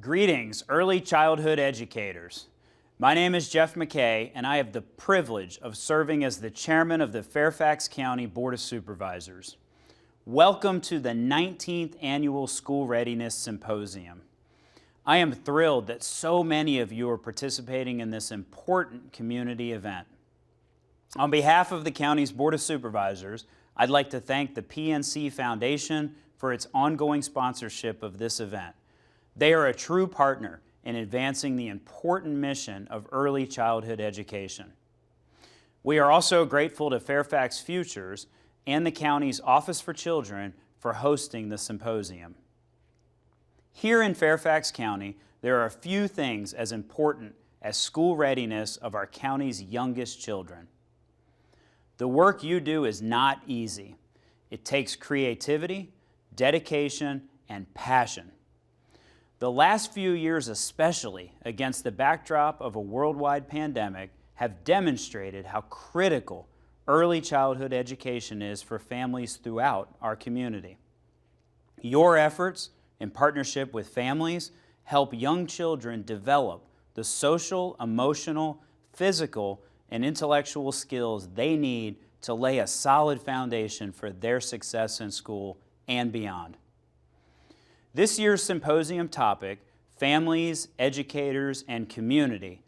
Greetings, early childhood educators. My name is Jeff McKay, and I have the privilege of serving as the chairman of the Fairfax County Board of Supervisors. Welcome to the 19th Annual School Readiness Symposium. I am thrilled that so many of you are participating in this important community event. On behalf of the county's Board of Supervisors, I'd like to thank the PNC Foundation for its ongoing sponsorship of this event. They are a true partner in advancing the important mission of early childhood education. We are also grateful to Fairfax Futures and the county's Office for Children for hosting the symposium. Here in Fairfax County, there are a few things as important as school readiness of our county's youngest children. The work you do is not easy. It takes creativity, dedication, and passion. The last few years especially, against the backdrop of a worldwide pandemic, have demonstrated how critical early childhood education is for families throughout our community. Your efforts, in partnership with families, help young children develop the social, emotional, physical, and intellectual skills they need to lay a solid foundation for their success in school and beyond. This year's symposium topic, Families, Educators, and Community,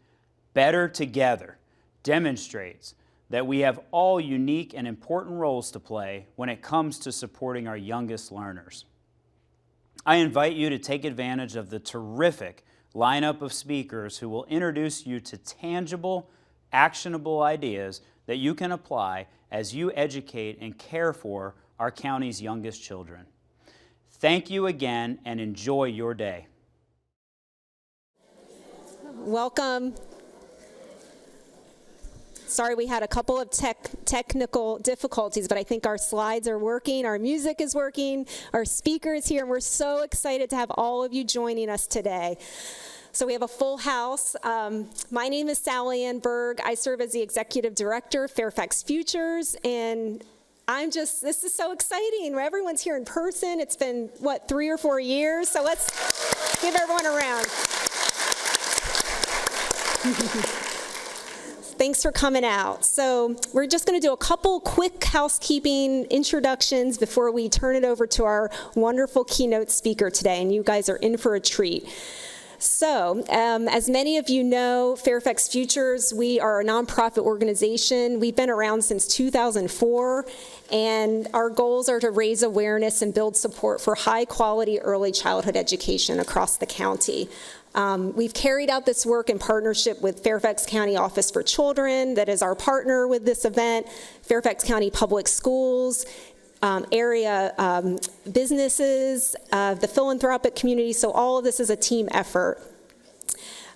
Better Together, demonstrates that we have all unique and important roles to play when it comes to supporting our youngest learners. I invite you to take advantage of the terrific lineup of speakers who will introduce you to tangible, actionable ideas that you can apply as you educate and care for our county's youngest children. Thank you again and enjoy your day. Welcome. Sorry, we had a couple of technical difficulties, but I think our slides are working, our music is working, our speaker is here, and we're so excited to have all of you joining us today. So we have a full house. My name is Sally Ann Berg. I serve as the Executive Director of Fairfax Futures, and this is so exciting. Everyone's here in person. It's been, 3 or 4 years? So let's give everyone a round. Thanks for coming out. So we're just going to do a couple quick housekeeping introductions before we turn it over to our wonderful keynote speaker today, and you guys are in for a treat. So, as many of you know, Fairfax Futures, we are a nonprofit organization. We've been around since 2004, and our goals are to raise awareness and build support for high-quality early childhood education across the county. We've carried out this work in partnership with Fairfax County Office for Children, that is our partner with this event, Fairfax County Public Schools, area businesses, the philanthropic community, so all of this is a team effort.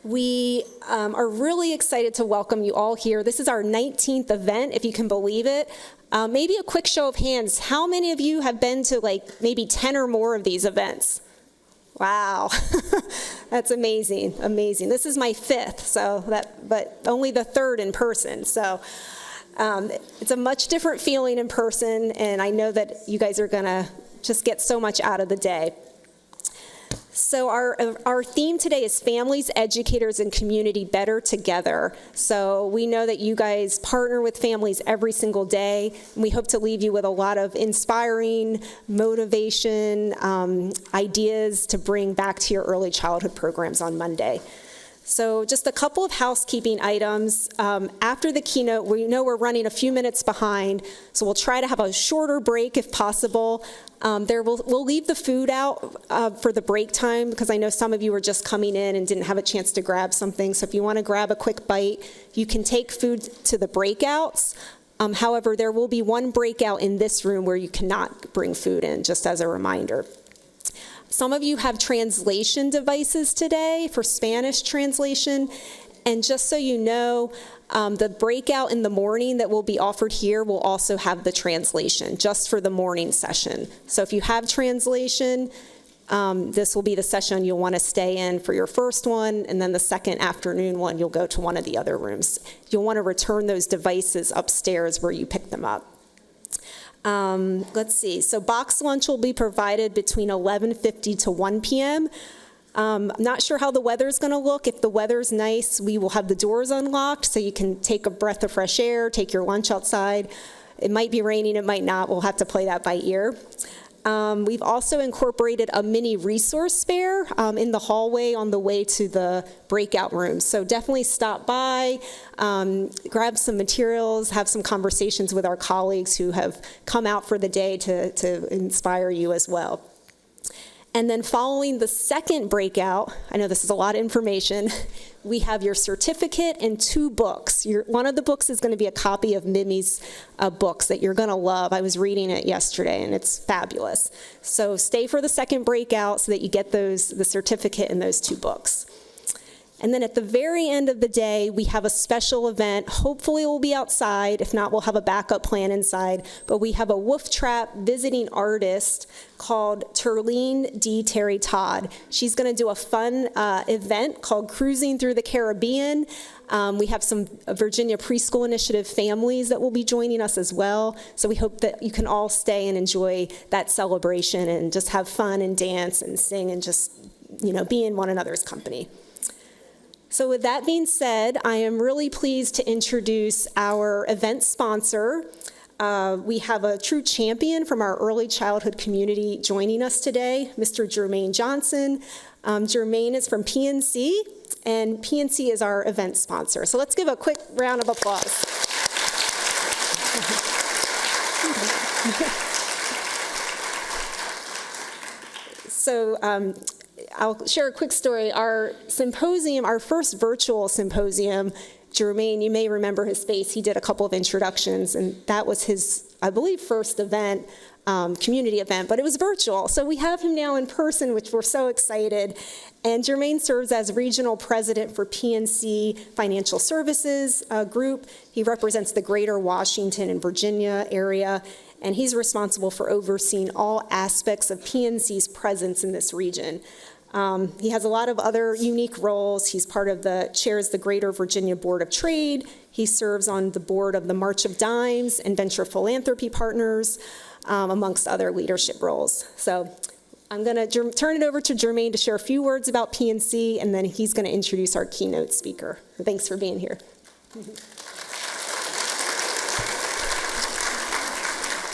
We are really excited to welcome you all here. This is our 19th event, if you can believe it. Maybe a quick show of hands. How many of you have been to maybe 10 or more of these events? Wow, that's amazing, amazing. This is my 5th, but only the 3rd in person, so. It's a much different feeling in person, and I know that you guys are going to just get so much out of the day. So our theme today is Families, Educators, and Community Better Together. So we know that you guys partner with families every single day, and we hope to leave you with a lot of inspiring motivation, ideas to bring back to your early childhood programs on Monday. So just a couple of housekeeping items. After the keynote, we know we're running a few minutes behind, so we'll try to have a shorter break if possible. We'll leave the food out for the break time, because I know some of you are just coming in and didn't have a chance to grab something. So if you want to grab a quick bite, you can take food to the breakouts. However, there will be one breakout in this room where you cannot bring food in, just as a reminder. Some of you have translation devices today for Spanish translation, and just so you know, the breakout in the morning that will be offered here will also have the translation, just for the morning session. So if you have translation, this will be the session you'll want to stay in for your first one, and then the second afternoon one, you'll go to one of the other rooms. You'll want to return those devices upstairs where you picked them up. Let's see, so box lunch will be provided between 11:50 to 1 p.m. I'm not sure how the weather's going to look. If the weather's nice, we will have the doors unlocked so you can take a breath of fresh air, take your lunch outside. It might be raining, it might not. We'll have to play that by ear. We've also incorporated a mini resource fair in the hallway on the way to the breakout rooms. So definitely stop by, grab some materials, have some conversations with our colleagues who have come out for the day to inspire you as well. And then following the second breakout, I know this is a lot of information, we have your certificate and 2 books. One of the books is going to be a copy of Mimi's books that you're going to love. I was reading it yesterday, and it's fabulous. So stay for the second breakout so that you get the certificate and those 2 books. And then at the very end of the day, we have a special event. Hopefully we'll be outside. If not, we'll have a backup plan inside. But we have a Wolf Trap visiting artist called Terleen D. Terry Todd. She's going to do a fun event called Cruising Through the Caribbean. We have some Virginia Preschool Initiative families that will be joining us as well. So we hope that you can all stay and enjoy that celebration and just have fun and dance and sing and just, be in one another's company. So with that being said, I am really pleased to introduce our event sponsor. We have a true champion from our early childhood community joining us today, Mr. Jermaine Johnson. Jermaine is from PNC, and PNC is our event sponsor. So let's give a quick round of applause. So I'll share a quick story. Our symposium, our first virtual symposium, Jermaine, you may remember his face. He did a couple of introductions, and that was his, I believe, first event, community event, but it was virtual. So we have him now in person, which we're so excited. And Jermaine serves as regional president for PNC Financial Services Group. He represents the greater Washington and Virginia area, and he's responsible for overseeing all aspects of PNC's presence in this region. He has a lot of other unique roles. He's chairs the Greater Virginia Board of Trade. He serves on the board of the March of Dimes and Venture Philanthropy Partners, amongst other leadership roles. So I'm going to turn it over to Jermaine to share a few words about PNC, and then he's going to introduce our keynote speaker. Thanks for being here.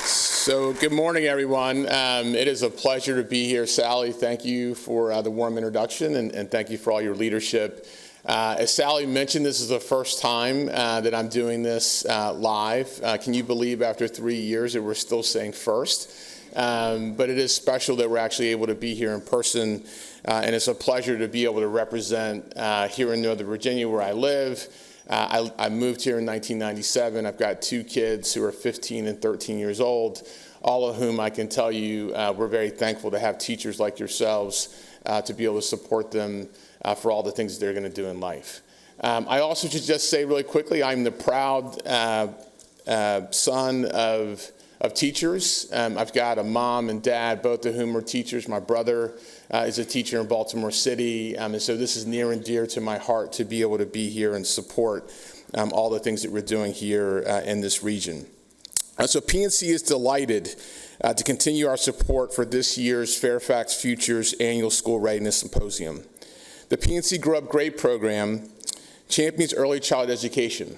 So good morning, everyone. It is a pleasure to be here. Sally, thank you for the warm introduction, and thank you for all your leadership. As Sally mentioned, this is the first time that I'm doing this live. Can you believe after 3 years that we're still saying first? But it is special that we're actually able to be here in person, and it's a pleasure to be able to represent here in Northern Virginia where I live. I moved here in 1997. I've got 2 kids who are 15 and 13 years old, all of whom I can tell you we're very thankful to have teachers like yourselves to be able to support them for all the things they're going to do in life. I also should just say really quickly, I'm the proud son of teachers. I've got a mom and dad, both of whom are teachers. My brother is a teacher in Baltimore City, and so this is near and dear to my heart to be able to be here and support all the things that we're doing here in this region. So PNC is delighted to continue our support for this year's Fairfax Futures Annual School Readiness Symposium. The PNC Grow Up Great program champions early childhood education.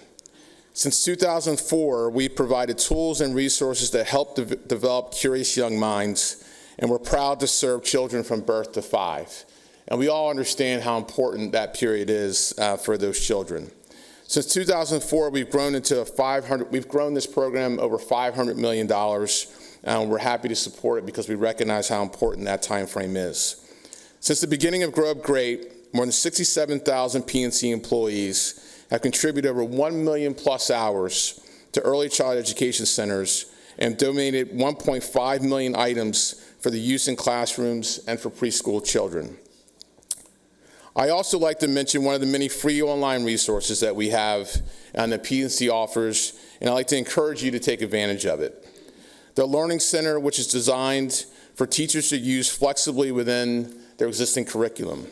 Since 2004, we've provided tools and resources that help develop curious young minds, and we're proud to serve children from birth to 5. And we all understand how important that period is for those children. Since 2004, we've grown this program over $500 million, and we're happy to support it because we recognize how important that time frame is. Since the beginning of Grow Up Great, more than 67,000 PNC employees have contributed over 1 million plus hours to early childhood education centers and donated 1.5 million items for the use in classrooms and for preschool children. I also like to mention one of the many free online resources that we have and that PNC offers, and I'd like to encourage you to take advantage of it. The Learning Center, which is designed for teachers to use flexibly within their existing curriculum.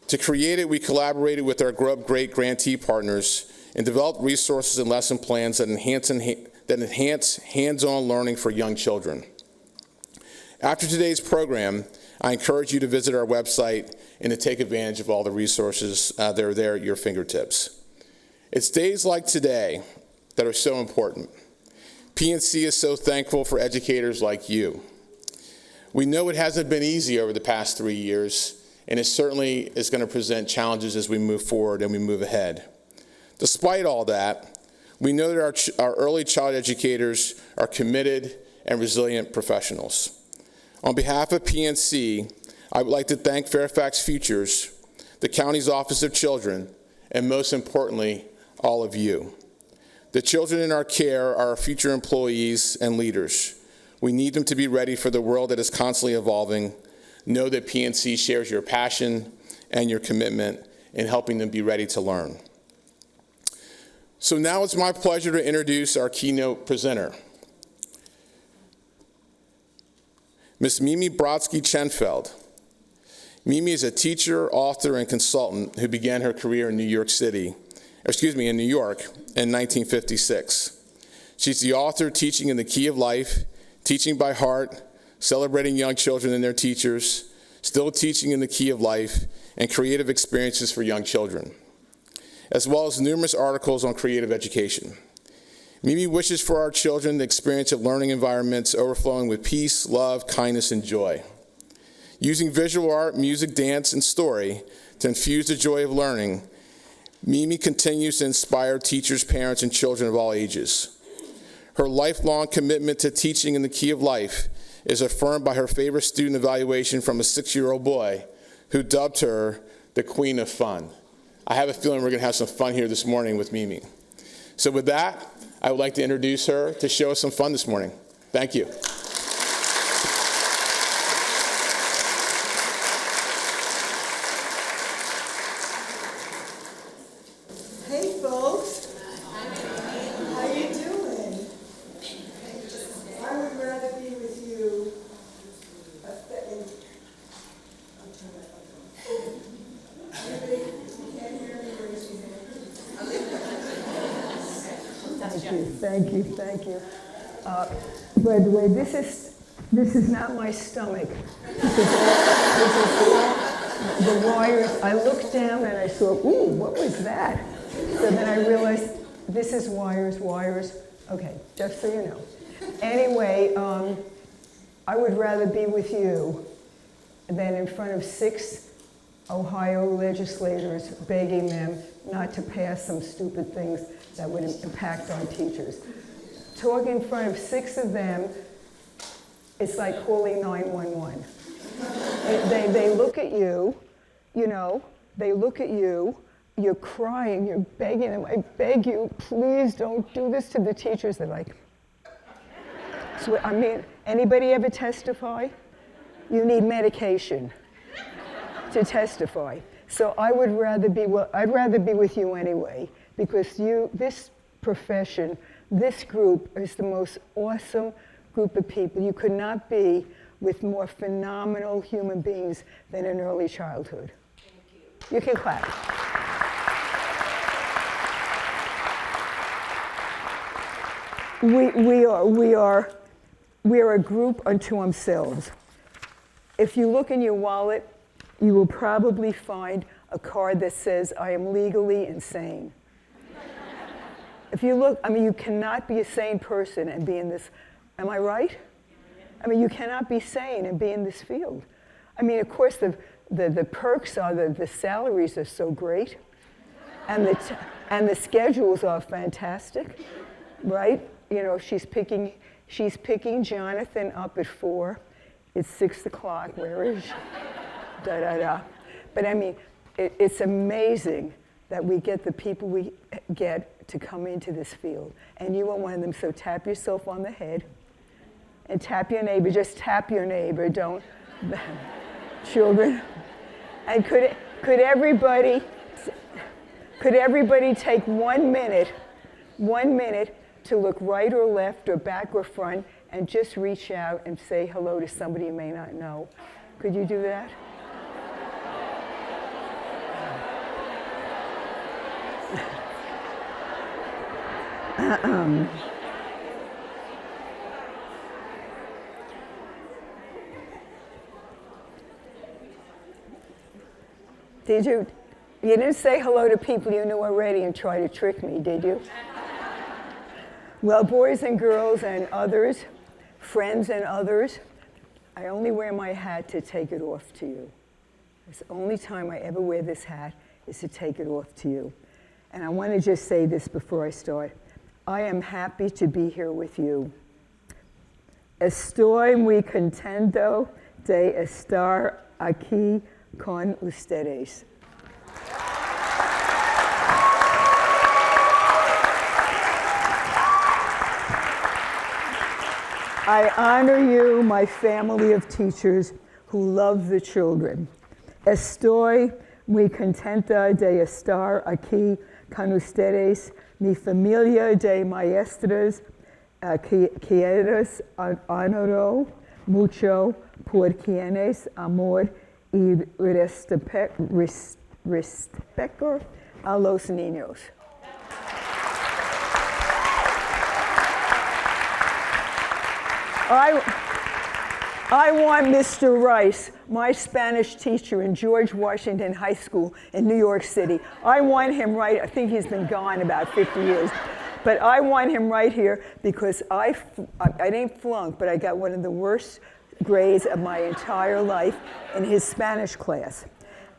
To create it, we collaborated with our Grow Up Great grantee partners and developed resources and lesson plans that enhance hands-on learning for young children. After today's program, I encourage you to visit our website and to take advantage of all the resources that are there at your fingertips. It's days like today that are so important. PNC is so thankful for educators like you. We know it hasn't been easy over the past 3 years, and it certainly is going to present challenges as we move forward and we move ahead. Despite all that, we know that our early child educators are committed and resilient professionals. On behalf of PNC, I would like to thank Fairfax Futures, the county's Office of Children, and most importantly, all of you. The children in our care are our future employees and leaders. We need them to be ready for the world that is constantly evolving. Know that PNC shares your passion and your commitment in helping them be ready to learn. So now it's my pleasure to introduce our keynote presenter. Ms. Mimi Brodsky Chenfeld. Mimi is a teacher, author, and consultant who began her career in New York in 1956. She's the author of Teaching in the Key of Life, Teaching by Heart, Celebrating Young Children and Their Teachers, Still Teaching in the Key of Life, and Creative Experiences for Young Children, as well as numerous articles on creative education. Mimi wishes for our children the experience of learning environments overflowing with peace, love, kindness, and joy. Using visual art, music, dance, and story to infuse the joy of learning, Mimi continues to inspire teachers, parents, and children of all ages. Her lifelong commitment to teaching in the key of life is affirmed by her favorite student evaluation from a 6-year-old boy who dubbed her the Queen of Fun. I have a feeling we're going to have some fun here this morning with Mimi. So with that, I would like to introduce her to show us some fun this morning. Thank you. Hey folks, how you doing? I would rather be with you. Thank you. By the way, this is not my stomach. This is the wires. I looked down and I saw, ooh, what was that? So then I realized this is wires. Okay, just so you know. Anyway, I would rather be with you than in front of 6 Ohio legislators begging them not to pass some stupid things that would impact on teachers. Talking in front of 6 of them, it's like calling 911. They look at you, they look at you, you're crying, you're begging them, I beg you, please don't do this to the teachers. They're like, so, anybody ever testify? You need medication to testify. So I'd rather be with you anyway, because this profession, this group is the most awesome group of people. You could not be with more phenomenal human beings than in early childhood. Thank you. You can clap. We are a group unto ourselves. If you look in your wallet, you will probably find a card that says, I am legally insane. If you look, you cannot be a sane person and be in this, am I right? You cannot be sane and be in this field. Of course, the perks are the salaries are so great, and the schedules are fantastic, right? She's picking Jonathan up at 4. It's 6 o'clock. Where is she? But it's amazing that we get the people we get to come into this field. And you are one of them, so tap yourself on the head and tap your neighbor. Just tap your neighbor, don't. Children. And could everybody take 1 minute to look right or left or back or front and just reach out and say hello to somebody you may not know? Could you do that? Did you? You didn't say hello to people you knew already and try to trick me, did you? Well, boys and girls and others, friends and others, I only wear my hat to take it off to you. It's the only time I ever wear this hat is to take it off to you. And I want to just say this before I start. I am happy to be here with you. Estoy muy contento de estar aquí con ustedes. I honor you, my family of teachers who love the children. Estoy muy contenta de estar aquí con ustedes, mi familia de maestras, quienes honoro mucho por quienes amor y respeto a los niños. I want Mr. Rice, my Spanish teacher in George Washington High School in New York City. I want him right, I think he's been gone about 50 years. But I want him right here because I didn't flunk, but I got one of the worst grades of my entire life in his Spanish class.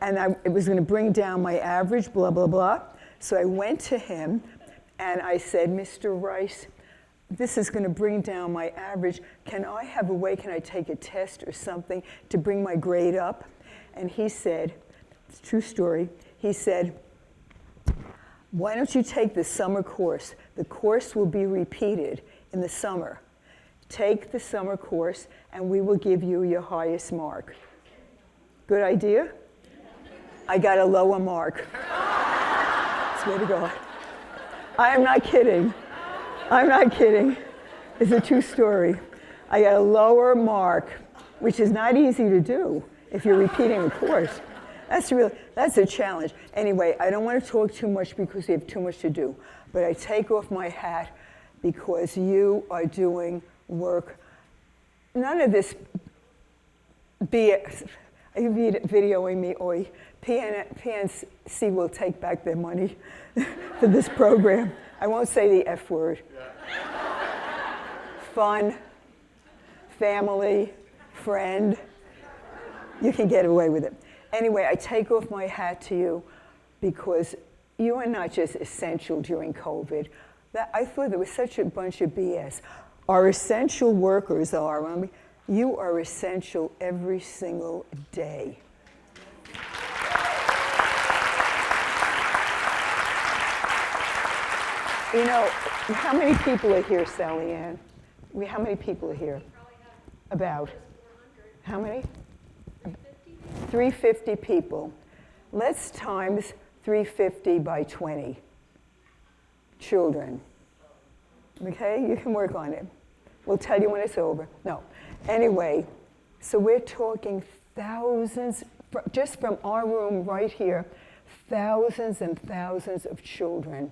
And it was going to bring down my average, blah, blah, blah. So I went to him and I said, Mr. Rice, this is going to bring down my average. Can I have a way, can I take a test or something to bring my grade up? And he said, it's a true story, he said, why don't you take the summer course? The course will be repeated in the summer. Take the summer course and we will give you your highest mark. Good idea? I got a lower mark. Swear to God. I am not kidding. I'm not kidding. It's a true story. I got a lower mark, which is not easy to do if you're repeating the course. That's a challenge. Anyway, I don't want to talk too much because we have too much to do. But I take off my hat because you are doing work. None of this BS. Are you videoing me? Oi. PNC will take back their money for this program. I won't say the F word. Fun, family, friend. You can get away with it. Anyway, I take off my hat to you because you are not just essential during COVID. I thought there was such a bunch of BS. Our essential workers are, you are essential every single day. You know, how many people are here, Sally Ann? How many people are here? About? How many? 350 people. Let's times 350 by 20 children. Okay, you can work on it. We'll tell you when it's over. No. Anyway, so we're talking thousands, just from our room right here, thousands and thousands of children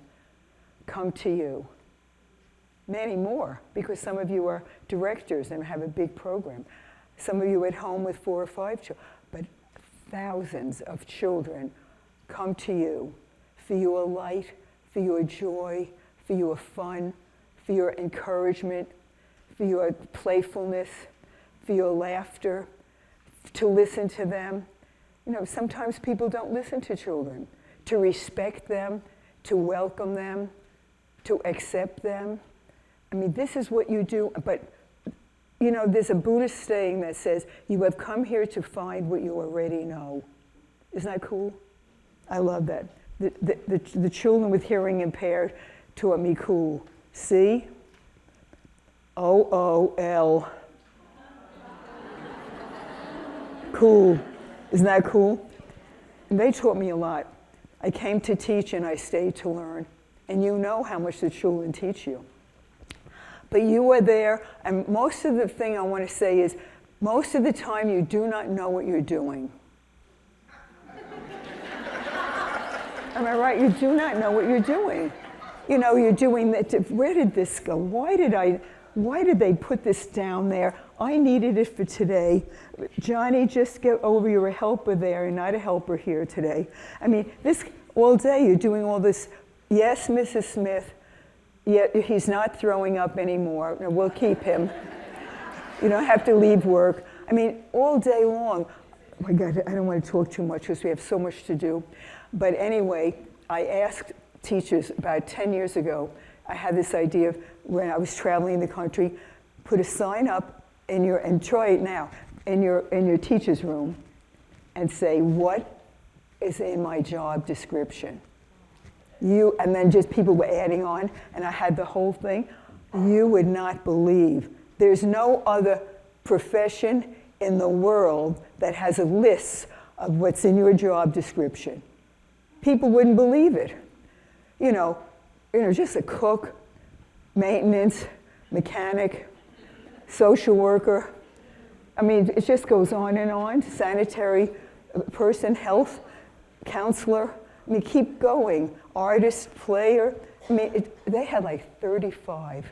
come to you. Many more, because some of you are directors and have a big program. Some of you at home with 4 or 5 children. But thousands of children come to you for your light, for your joy, for your fun, for your encouragement, for your playfulness, for your laughter, to listen to them. You know, sometimes people don't listen to children. To respect them, to welcome them, to accept them. I mean, this is what you do, but you know, there's a Buddhist saying that says, you have come here to find what you already know. Isn't that cool? I love that. The children with hearing impaired taught me cool. C? O-O-L. Cool. Isn't that cool? And they taught me a lot. I came to teach and I stayed to learn. And you know how much the children teach you. But you are there, and most of the thing I want to say is, most of the time you do not know what you're doing. Am I right? You do not know what you're doing. You know, you're doing that. Where did this go? Why did they put this down there? I needed it for today. Johnny, just get over, you're a helper there and not a helper here today. I mean, this all day you're doing all this, yes, Mrs. Smith, yet he's not throwing up anymore. We'll keep him. You don't have to leave work. I mean, all day long. Oh my God, I don't want to talk too much because we have so much to do. But anyway, I asked teachers about 10 years ago, I had this idea of when I was traveling the country, put a sign up in your, and try it now, in your teacher's room and say, what is in my job description? And then just people were adding on, and I had the whole thing. You would not believe. There's no other profession in the world that has a list of what's in your job description. People wouldn't believe it. You know, just a cook, maintenance, mechanic, social worker. I mean, it just goes on and on. Sanitary person, health, counselor. I mean, keep going. Artist, player. I mean, they had like 35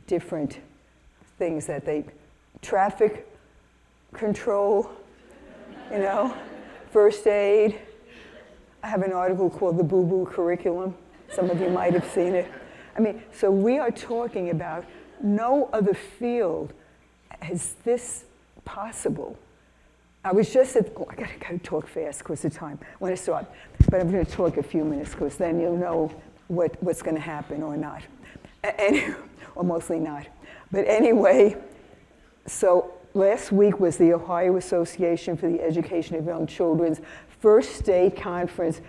different things that traffic control, first aid. I have an article called The Boo Boo Curriculum. Some of you might have seen it. I mean, so we are talking about no other field is this possible. I was just I gotta talk fast because of time when I start, but I'm gonna talk a few minutes because then you'll know what's gonna happen or not, or mostly not. But anyway, so last week was the Ohio Association for the Education of Young Children's first state conference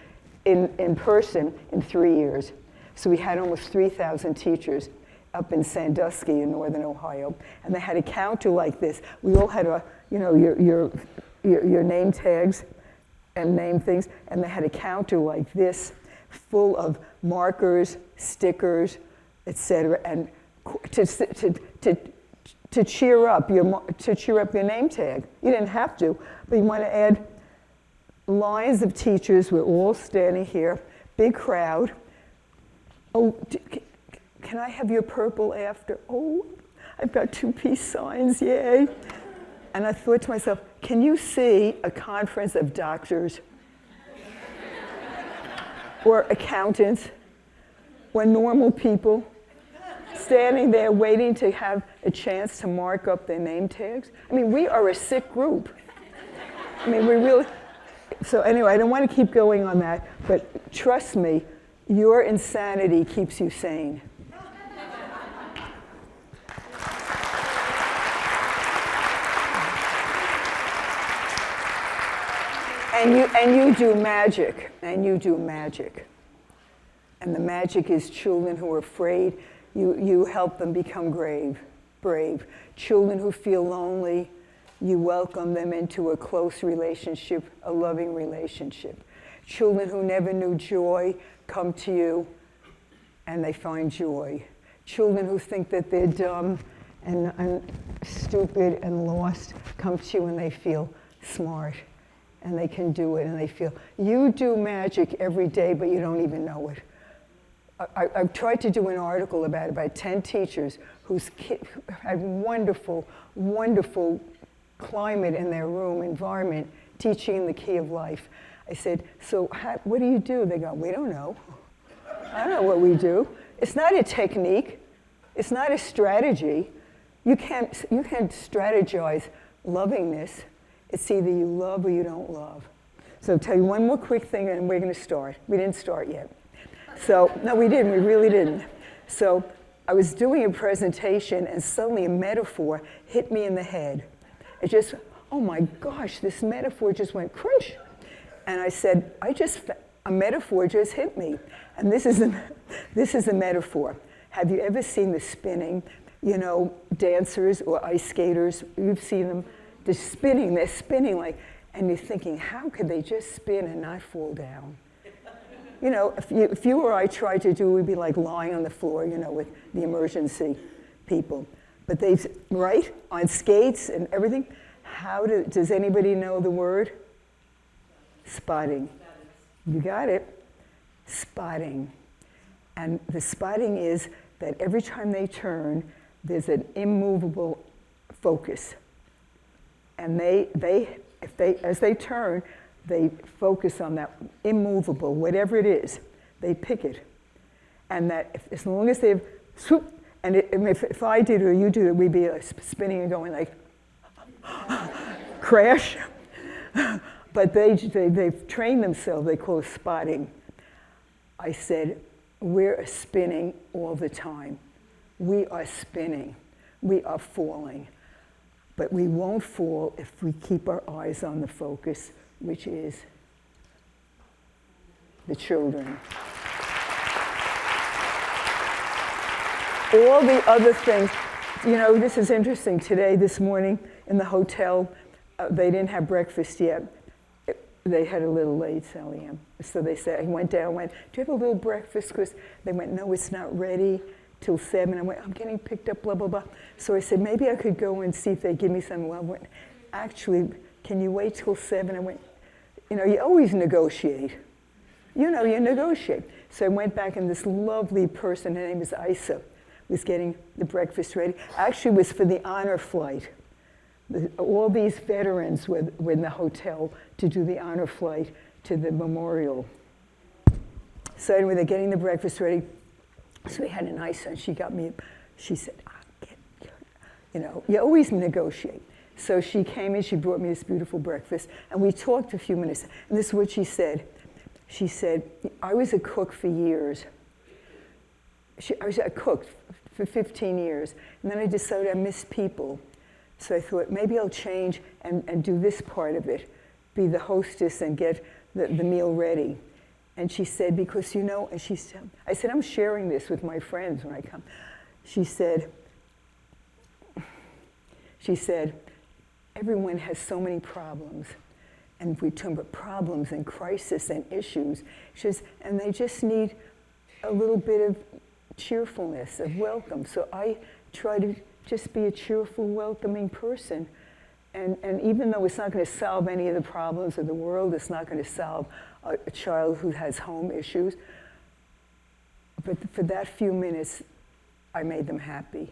in person in 3 years. So we had almost 3,000 teachers up in Sandusky in northern Ohio, and they had a counter like this. We all had your name tags and name things, and they had a counter like this, full of markers, stickers, etc., and to cheer up your name tag. You didn't have to, but you want to add lines of teachers. We're all standing here, big crowd. Oh, can I have your purple after? Oh, I've got 2 peace signs, yay. And I thought to myself, can you see a conference of doctors or accountants or normal people standing there waiting to have a chance to mark up their name tags? I mean, we are a sick group. I mean, we really, so anyway, I don't want to keep going on that, but trust me, your insanity keeps you sane. And you do magic, and you do magic. And the magic is children who are afraid. You help them become brave. Children who feel lonely, you welcome them into a close relationship, a loving relationship. Children who never knew joy come to you and they find joy. Children who think that they're dumb and stupid and lost come to you and they feel smart and they can do it and they feel, you do magic every day but you don't even know it. I've tried to do an article about 10 teachers whose kids had wonderful, wonderful climate in their room, environment, teaching the key of life. I said, so what do you do? They go, we don't know. I don't know what we do. It's not a technique. It's not a strategy. You can't strategize lovingness. It's either you love or you don't love. So I'll tell you one more quick thing and we're going to start. We didn't start yet. So, no, we didn't. We really didn't. So I was doing a presentation and suddenly a metaphor hit me in the head. It just, oh my gosh, this metaphor just went crunch. And I said, a metaphor just hit me. And this is a metaphor. Have you ever seen the spinning, dancers or ice skaters? You've seen them, they're spinning like, and you're thinking, how could they just spin and not fall down? If you or I tried to do, we'd be like lying on the floor, with the emergency people. But right, on skates and everything. Does anybody know the word? Spotting. You got it. Spotting. And the spotting is that every time they turn, there's an immovable focus. And as they turn, they focus on that immovable, whatever it is, they pick it. And that as long as they've, swoop, and if I did it or you did it, we'd be spinning and going like, crash. But they've trained themselves, they call it spotting. I said, we're spinning all the time. We are spinning. We are falling. But we won't fall if we keep our eyes on the focus, which is the children. All the other things, you know, this is interesting. Today, this morning, in the hotel, they didn't have breakfast yet. They had a little late, Sally Ann. So they said, I went down, do you have a little breakfast? Because they went, no, it's not ready till 7. I went, I'm getting picked up, blah, blah, blah. So I said, maybe I could go and see if they give me some. Well, I went, actually, can you wait till 7? I went, you know, you always negotiate. You know, you negotiate. So I went back, and this lovely person, her name is Isa, was getting the breakfast ready. Actually, it was for the honor flight. All these veterans were in the hotel to do the honor flight to the memorial. So anyway, they're getting the breakfast ready. So we had a nice one. She got me, she said, you know, you always negotiate. So she came in, she brought me this beautiful breakfast, and we talked a few minutes. And this is what she said. She said, I was a cook for years. I was a cook for 15 years. And then I decided I miss people. So I thought, maybe I'll change and do this part of it, be the hostess and get the meal ready. And she said, because you know, and I said, I'm sharing this with my friends when I come. She said, everyone has so many problems. And we talk about problems and crisis and issues. She says, and they just need a little bit of cheerfulness, of welcome. So I try to just be a cheerful, welcoming person. And even though it's not going to solve any of the problems of the world, it's not going to solve a child who has home issues, but for that few minutes, I made them happy.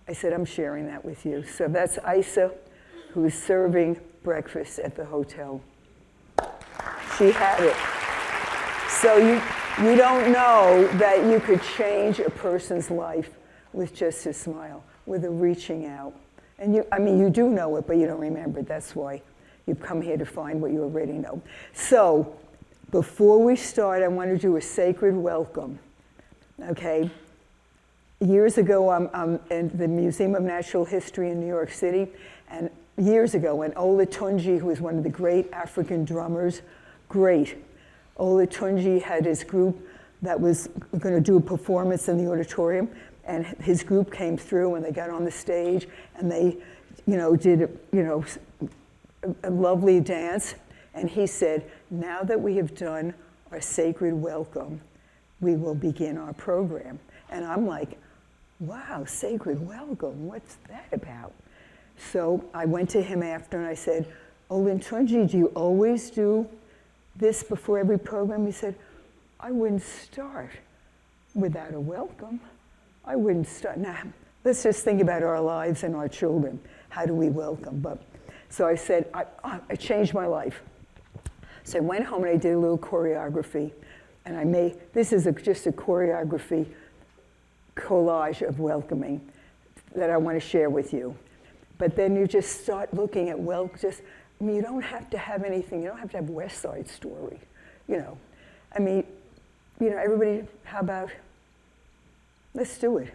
I said, I'm sharing that with you. So that's Isa, who is serving breakfast at the hotel. She had it. So you don't know that you could change a person's life with just a smile, with a reaching out. And you do know it, but you don't remember it. That's why you've come here to find what you already know. So before we start, I want to do a sacred welcome, okay? Years ago, I'm in the Museum of Natural History in New York City, and years ago, when Ola Tunji, who was one of the great African drummers, Ola Tunji had his group that was going to do a performance in the auditorium, and his group came through, and they got on the stage, and they, did, a lovely dance. And he said, now that we have done our sacred welcome, we will begin our program. And I'm like, wow, sacred welcome, what's that about? So I went to him after, and I said, Ola Tunji, do you always do this before every program? He said, I wouldn't start without a welcome. I wouldn't start. Now, let's just think about our lives and our children. How do we welcome? So I said, I changed my life. So I went home and I did a little choreography. And this is just a choreography collage of welcoming that I want to share with you. But then you just start looking at, you don't have to have anything. You don't have to have West Side Story, everybody, how about, let's do it.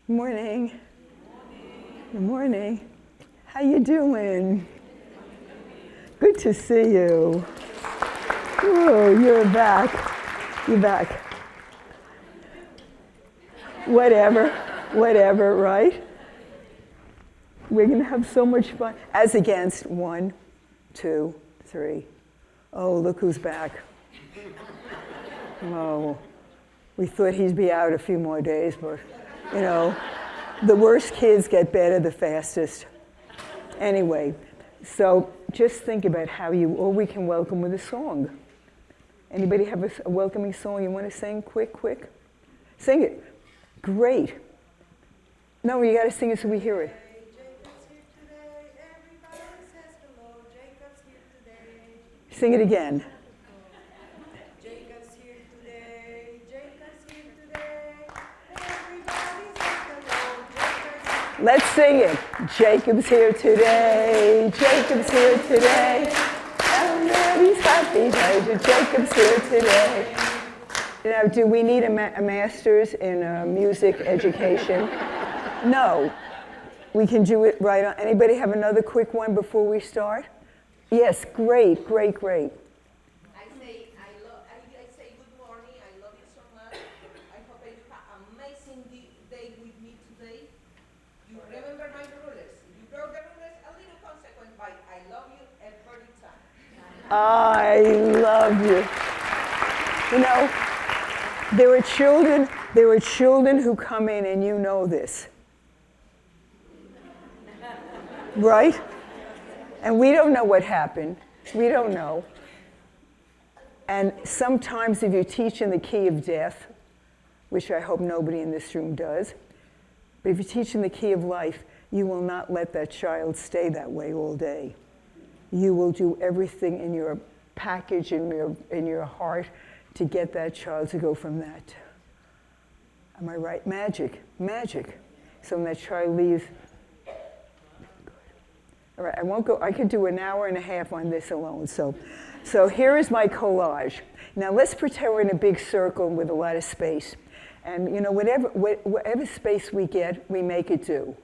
Good morning. Good morning. How you doing? Good to see you. Oh, you're back. You're back. Whatever, right? We're going to have so much fun. As against 1, 2, 3. Oh, look who's back. Oh, we thought he'd be out a few more days, but, the worst kids get better the fastest. Anyway, so just think about or we can welcome with a song. Anybody have a welcoming song you want to sing? Quick. Sing it. Great. No, you got to sing it so we hear it. Sing it again. Jacob's here today. Jacob's here today. Everybody says hello. Let's sing it. Jacob's here today. Jacob's here today. Everybody's happy. Jacob's here today. Now, do we need a master's in music education? No. We can do it right on. Anybody have another quick one before we start? Yes, great, great, great. I say good morning. I love you so much. I hope you have an amazing day with me today. You remember my rulers. You broke the rulers, a little consequence by I love you every time. I love you. You know, there are children who come in and you know this. Right? And we don't know what happened. We don't know. And sometimes if you teach in the key of death, which I hope nobody in this room does, but if you teach in the key of life, you will not let that child stay that way all day. You will do everything in your package, in your heart, to get that child to go from that. Am I right? Magic. So when that child leaves, all right, I won't go, I could do an hour and a half on this alone. So here is my collage. Now let's pretend we're in a big circle with a lot of space. And you know, whatever space we get, we make it do.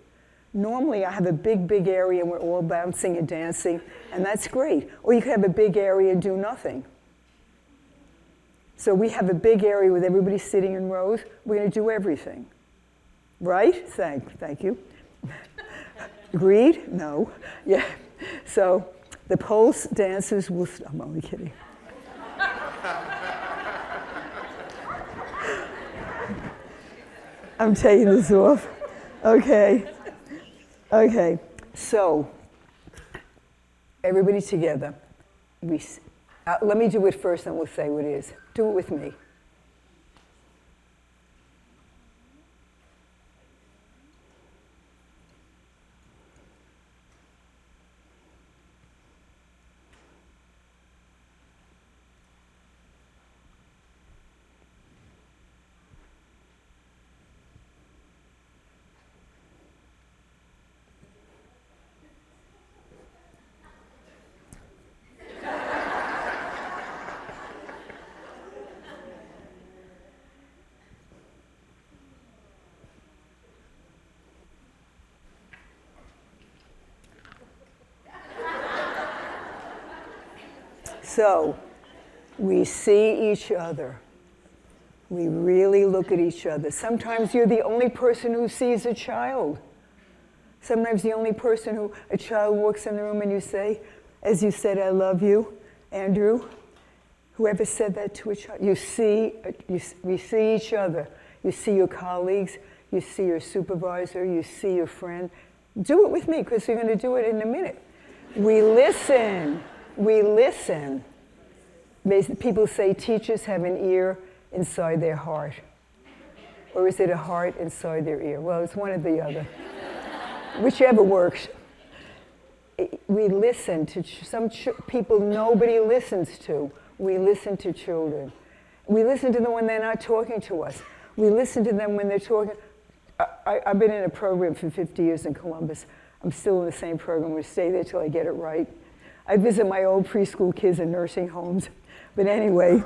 Normally I have a big area and we're all bouncing and dancing, and that's great. Or you could have a big area and do nothing. So we have a big area with everybody sitting in rows. We're going to do everything. Right? Thank you. Agreed? No. Yeah. So the pole dancers will, I'm only kidding. I'm taking this off. Okay. So everybody together. Let me do it first and we'll say what it is. Do it with me. So, we see each other. We really look at each other. Sometimes you're the only person who sees a child. Sometimes the only person who, a child walks in the room and you say, as you said, I love you, Andrew. Whoever said that to a child, we see each other. You see your colleagues, you see your supervisor, you see your friend. Do it with me, because you're going to do it in a minute. We listen. People say teachers have an ear inside their heart. Or is it a heart inside their ear? Well, it's one or the other. Whichever works. We listen to some people nobody listens to. We listen to children. We listen to them when they're not talking to us. We listen to them when they're talking. I've been in a program for 50 years in Columbus. I'm still in the same program. I'm going to stay there till I get it right. I visit my old preschool kids in nursing homes. But anyway,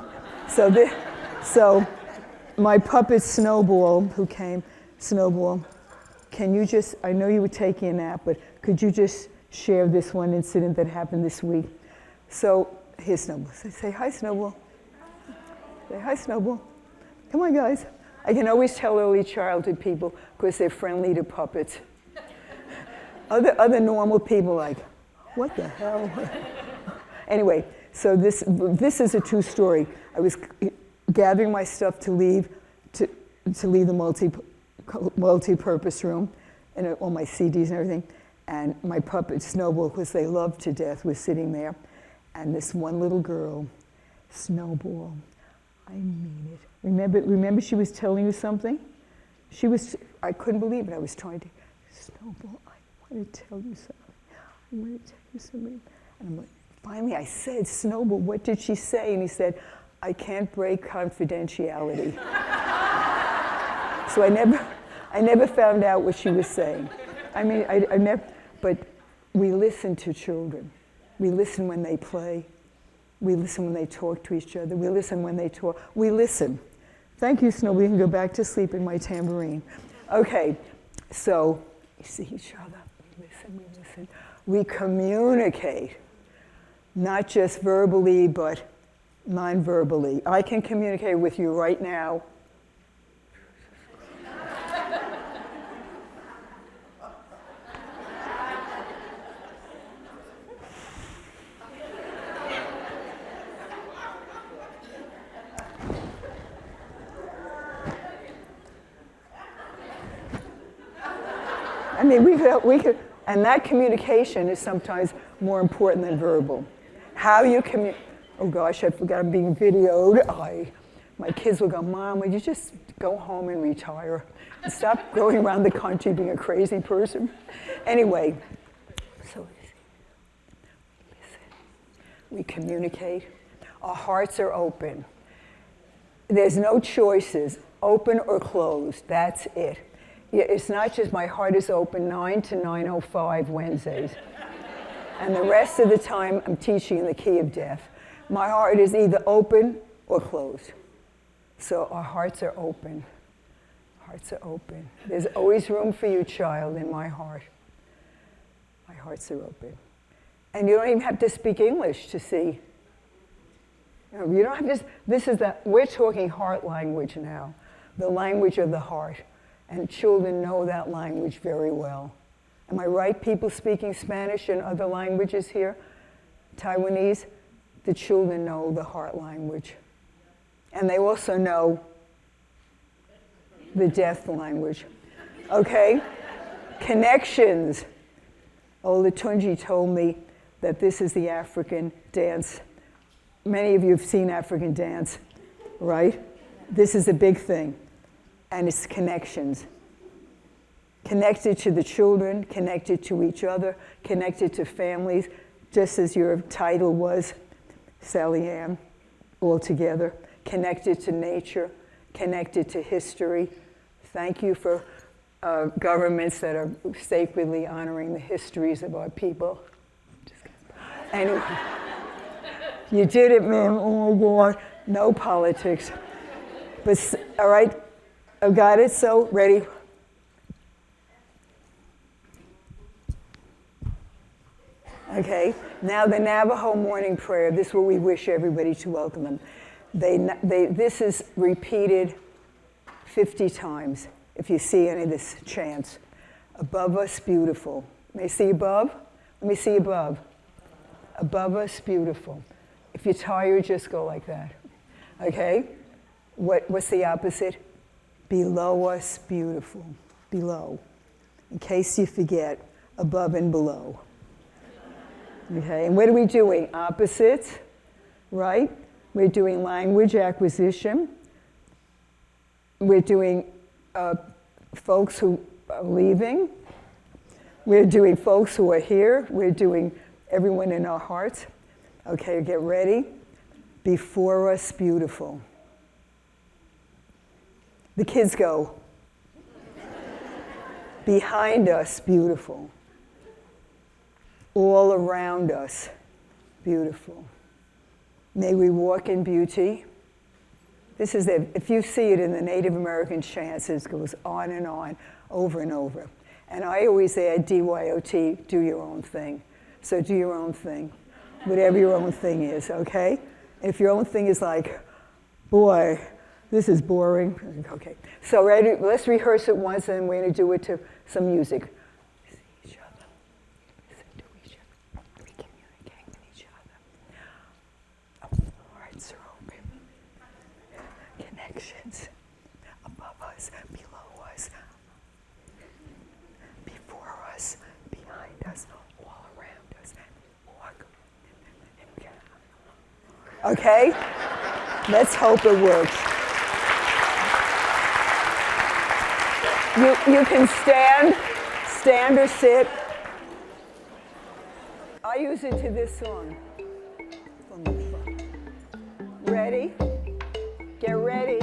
so my puppet Snowball, who came, Snowball, can you just, I know you were taking a nap, but could you just share this one incident that happened this week? So here's Snowball. Say hi, Snowball. Say hi, Snowball. Come on, guys. I can always tell early childhood people because they're friendly to puppets. Other normal people like, what the hell? Anyway, so this is a true story. I was gathering my stuff to leave the multi-purpose room, and all my CDs and everything. And my puppet Snowball, because they loved to death, was sitting there. And this one little girl, Snowball, I mean it. Remember she was telling you something? I couldn't believe it. I was trying to, Snowball, I want to tell you something. I want to tell you something. And I'm like, finally I said, Snowball, what did she say? And he said, I can't break confidentiality. So I never found out what she was saying. I mean, I never, but we listen to children. We listen when they play. We listen when they talk to each other. We listen when they talk. We listen. Thank you, Snow. We can go back to sleep in my tambourine. Okay, so we see each other. We listen, we listen. We communicate, not just verbally, but non-verbally. I can communicate with you right now. I mean, we could, and that communication is sometimes more important than verbal. How you communicate, oh gosh, I forgot I'm being videoed. My kids will go, Mom, would you just go home and retire? And stop going around the country being a crazy person. Anyway, so we listen, we communicate. Our hearts are open. There's no choices, open or closed, that's it. It's not just my heart is open 9 to 9:05 Wednesdays. And the rest of the time, I'm teaching in the key of death. My heart is either open or closed. So our hearts are open. Hearts are open. There's always room for you, child, in my heart. My hearts are open. And you don't even have to speak English to see. You don't have to, we're talking heart language now, the language of the heart. And children know that language very well. Am I right, people speaking Spanish and other languages here? Taiwanese? The children know the heart language. And they also know the death language. Okay? Connections. Olatunji told me that this is the African dance. Many of you have seen African dance, right? This is a big thing. And it's connections. Connected to the children, connected to each other, connected to families, just as your title was, Sally Ann, all together. Connected to nature, connected to history. Thank you for governments that are sacredly honoring the histories of our people. Anyway, you did it, man. Oh my God. No politics. But, all right. Oh, got it? So, ready? Okay, now the Navajo morning prayer. This is where we wish everybody to welcome them. This is repeated 50 times, if you see any of this chants. Above us, beautiful. May you see above? Let me see above. Above us, beautiful. If you're tired, just go like that. Okay? What's the opposite? Below us, beautiful. Below. In case you forget, above and below. Okay, and what are we doing? Opposites, right? We're doing language acquisition. We're doing folks who are leaving. We're doing folks who are here. We're doing everyone in our hearts. Okay, get ready. Before us, beautiful. The kids go. Behind us, beautiful. All around us, beautiful. May we walk in beauty. This is if you see it in the Native American chants, it goes on and on, over and over. And I always add DYOT, do your own thing. So do your own thing, whatever your own thing is, okay? If your own thing is like, boy, this is boring. Okay, so ready? Let's rehearse it once, and we're going to do it to some music. See each other, listen to each other, we communicate with each other. Our hearts are open. Connections above us, below us, before us, behind us, all around us. Okay? Let's hope it works. You can stand or sit. I use it to this song. Ready? Get ready.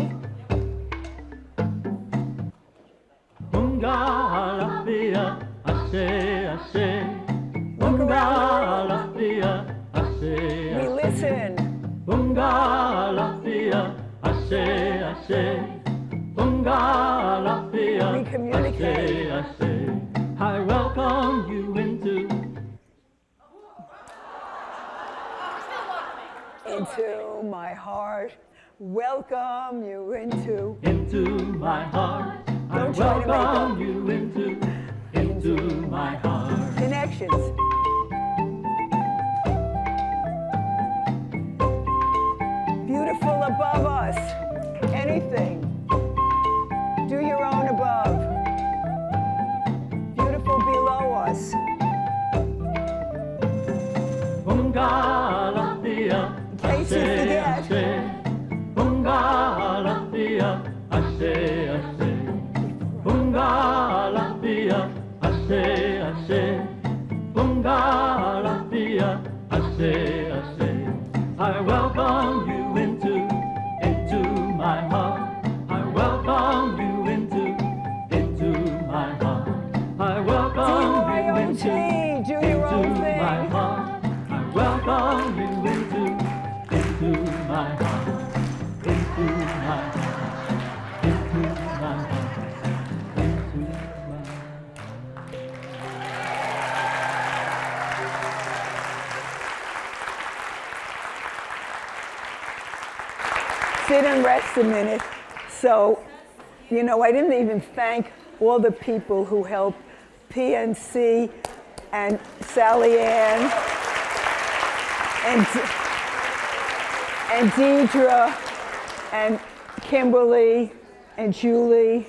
We listen. We communicate. I welcome you into my heart. Welcome you into my heart. I Don't try to make welcome up. you into my heart. connections. Beautiful above us. Anything. Do your own above. Beautiful below us. In case you forget. I welcome you into my heart. I welcome you into my heart. I welcome you D-Y-O-T, do your into own my thing. heart. I welcome you into my heart. Into my heart. Into my heart. Into my heart. Sit and rest a minute. So, you know, I didn't even thank all the people who helped PNC and Sally Ann and Deidre and Kimberly and Julie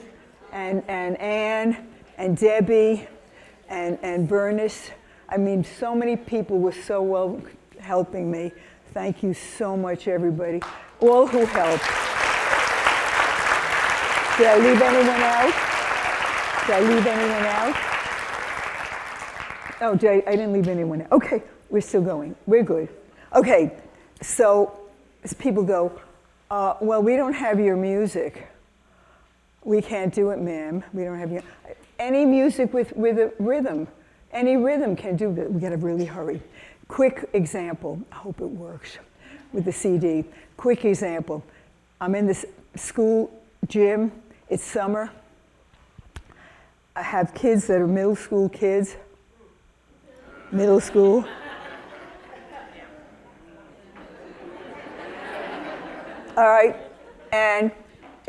and Ann and Debbie and Bernice. I mean, so many people were so well helping me. Thank you so much, everybody. All who helped. Did I leave anyone out? Did I leave anyone out? Oh, I didn't leave anyone out. Okay, we're still going. We're good. Okay, so as people go, well, we don't have your music. We can't do it, ma'am. We don't have your... Any music with a rhythm. Any rhythm can do that. We gotta really hurry. Quick example. I hope it works with the CD. Quick example. I'm in this school gym. It's summer. I have kids that are middle school kids. Middle school. All right. And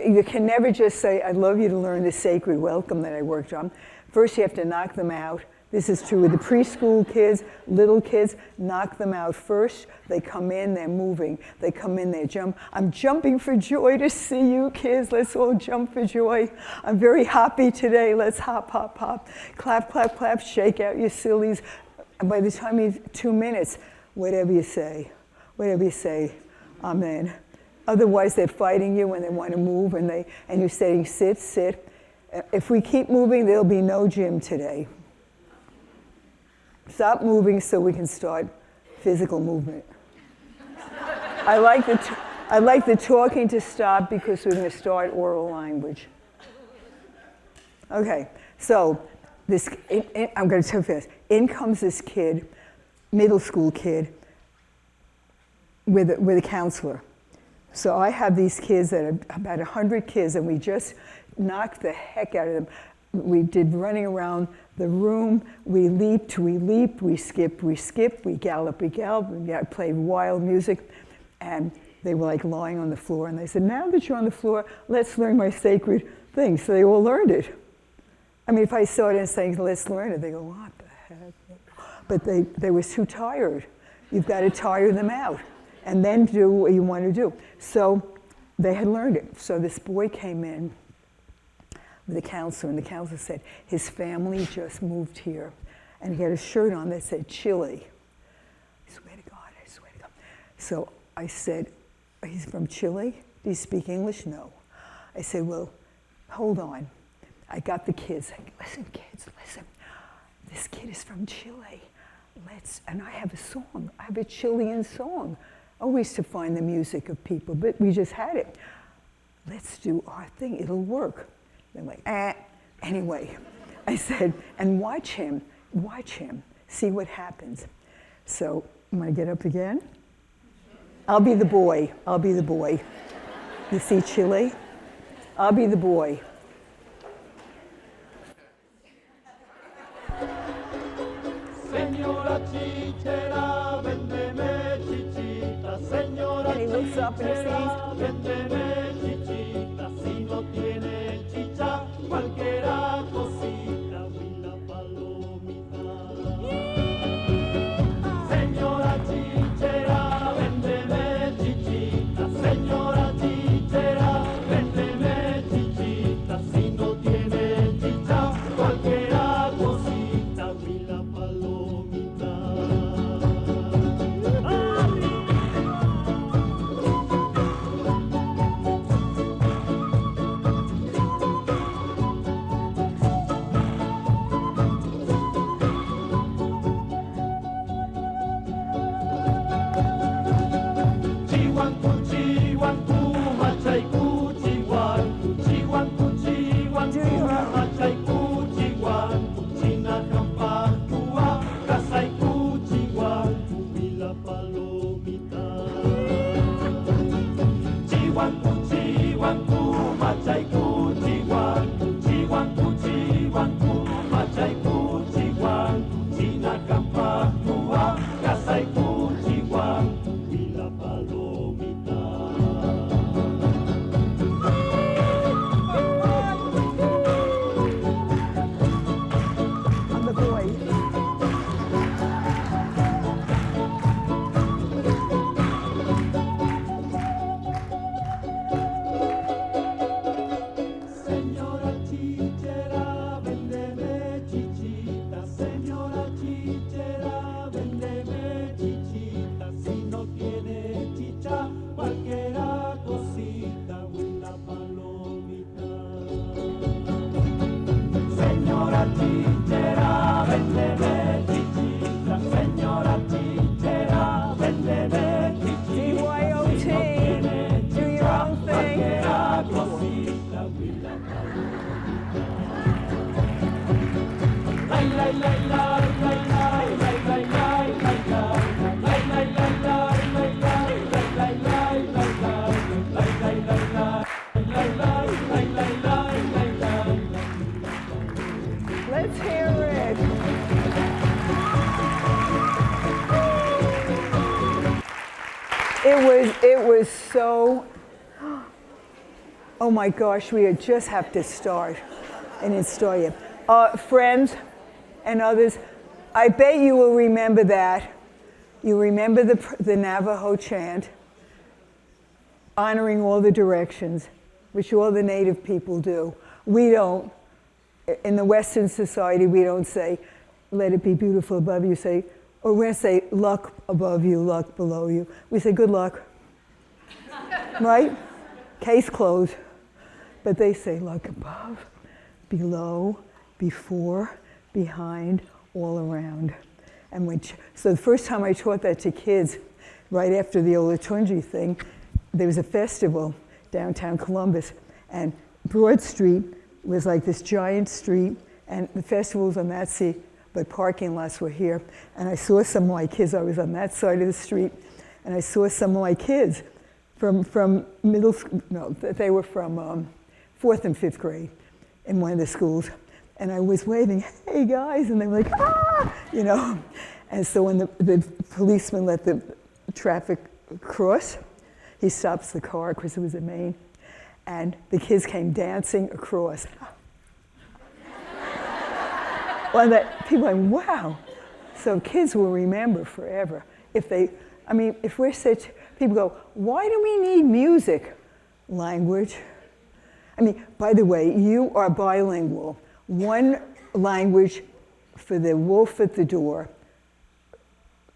you can never just say, I'd love you to learn the sacred welcome that I worked on. First, you have to knock them out. This is true with the preschool kids, little kids, knock them out first. They come in, they're moving. They come in, they jump. I'm jumping for joy to see you kids. Let's all jump for joy. I'm very happy today. Let's hop, hop, hop. Clap, clap, clap, shake out your sillies. And by the time you 2 minutes, whatever you say, amen. Otherwise, they're fighting you when they want to move and you're saying, sit, sit. If we keep moving, there'll be no gym today. Stop moving so we can start physical movement. I like the talking to stop because we're going to start oral language. Okay, so I'm going to tell you fast. In comes this kid, middle school kid, with a counselor. So I have these kids that are about 100 kids, and we just knocked the heck out of them. We did running around the room. We leaped, we skipped, we galloped, we played wild music. And they were like lying on the floor. And they said, now that you're on the floor, let's learn my sacred thing. So they all learned it. I mean, if I started saying, let's learn it, they go, what the heck? But they were too tired. You've got to tire them out and then do what you want to do. So they had learned it. So this boy came in with a counselor, and the counselor said, his family just moved here, and he had a shirt on that said Chile. I swear to God, I swear to God. So I said, he's from Chile? Do you speak English? No. I said, well, hold on. I got the kids. Listen, kids, listen. This kid is from Chile. And I have a song. I have a Chilean song. Always to find the music of people, but we just had it. Let's do our thing. It'll work. They're like, Anyway, I said, and watch him. See what happens. So, am I get up again? I'll be the boy. You see Chile? I'll be the boy. And he looks up and he Let's hear it. It was so, oh my gosh, we just have to start. And it's started. Friends and others, I bet you will remember that. You remember the Navajo chant, honoring all the directions, which all the native people do. We don't. In the Western society, we don't say, let it be beautiful above you. Say, or we're going to say, luck above you, luck below you. We say, good luck. Right? Case closed. But they say, luck above, below, before, behind, all around. And so the first time I taught that to kids, right after the Olatunji thing, there was a festival downtown Columbus, and Broad Street was like this giant street, and the festival was on that side, but parking lots were here. And I saw some of my kids, I was on that side of the street, and I saw some of my kids from middle school, no, they were from 4th and 5th grade in one of the schools. And I was waving, hey guys, and they were like, ah, you know. And so when the policeman let the traffic cross, he stops the car because it was a main, and the kids came dancing across. Well, people are like, wow. So kids will remember forever. If we're such, people go, why do we need music? Language. By the way, you are bilingual. One language for the wolf at the door,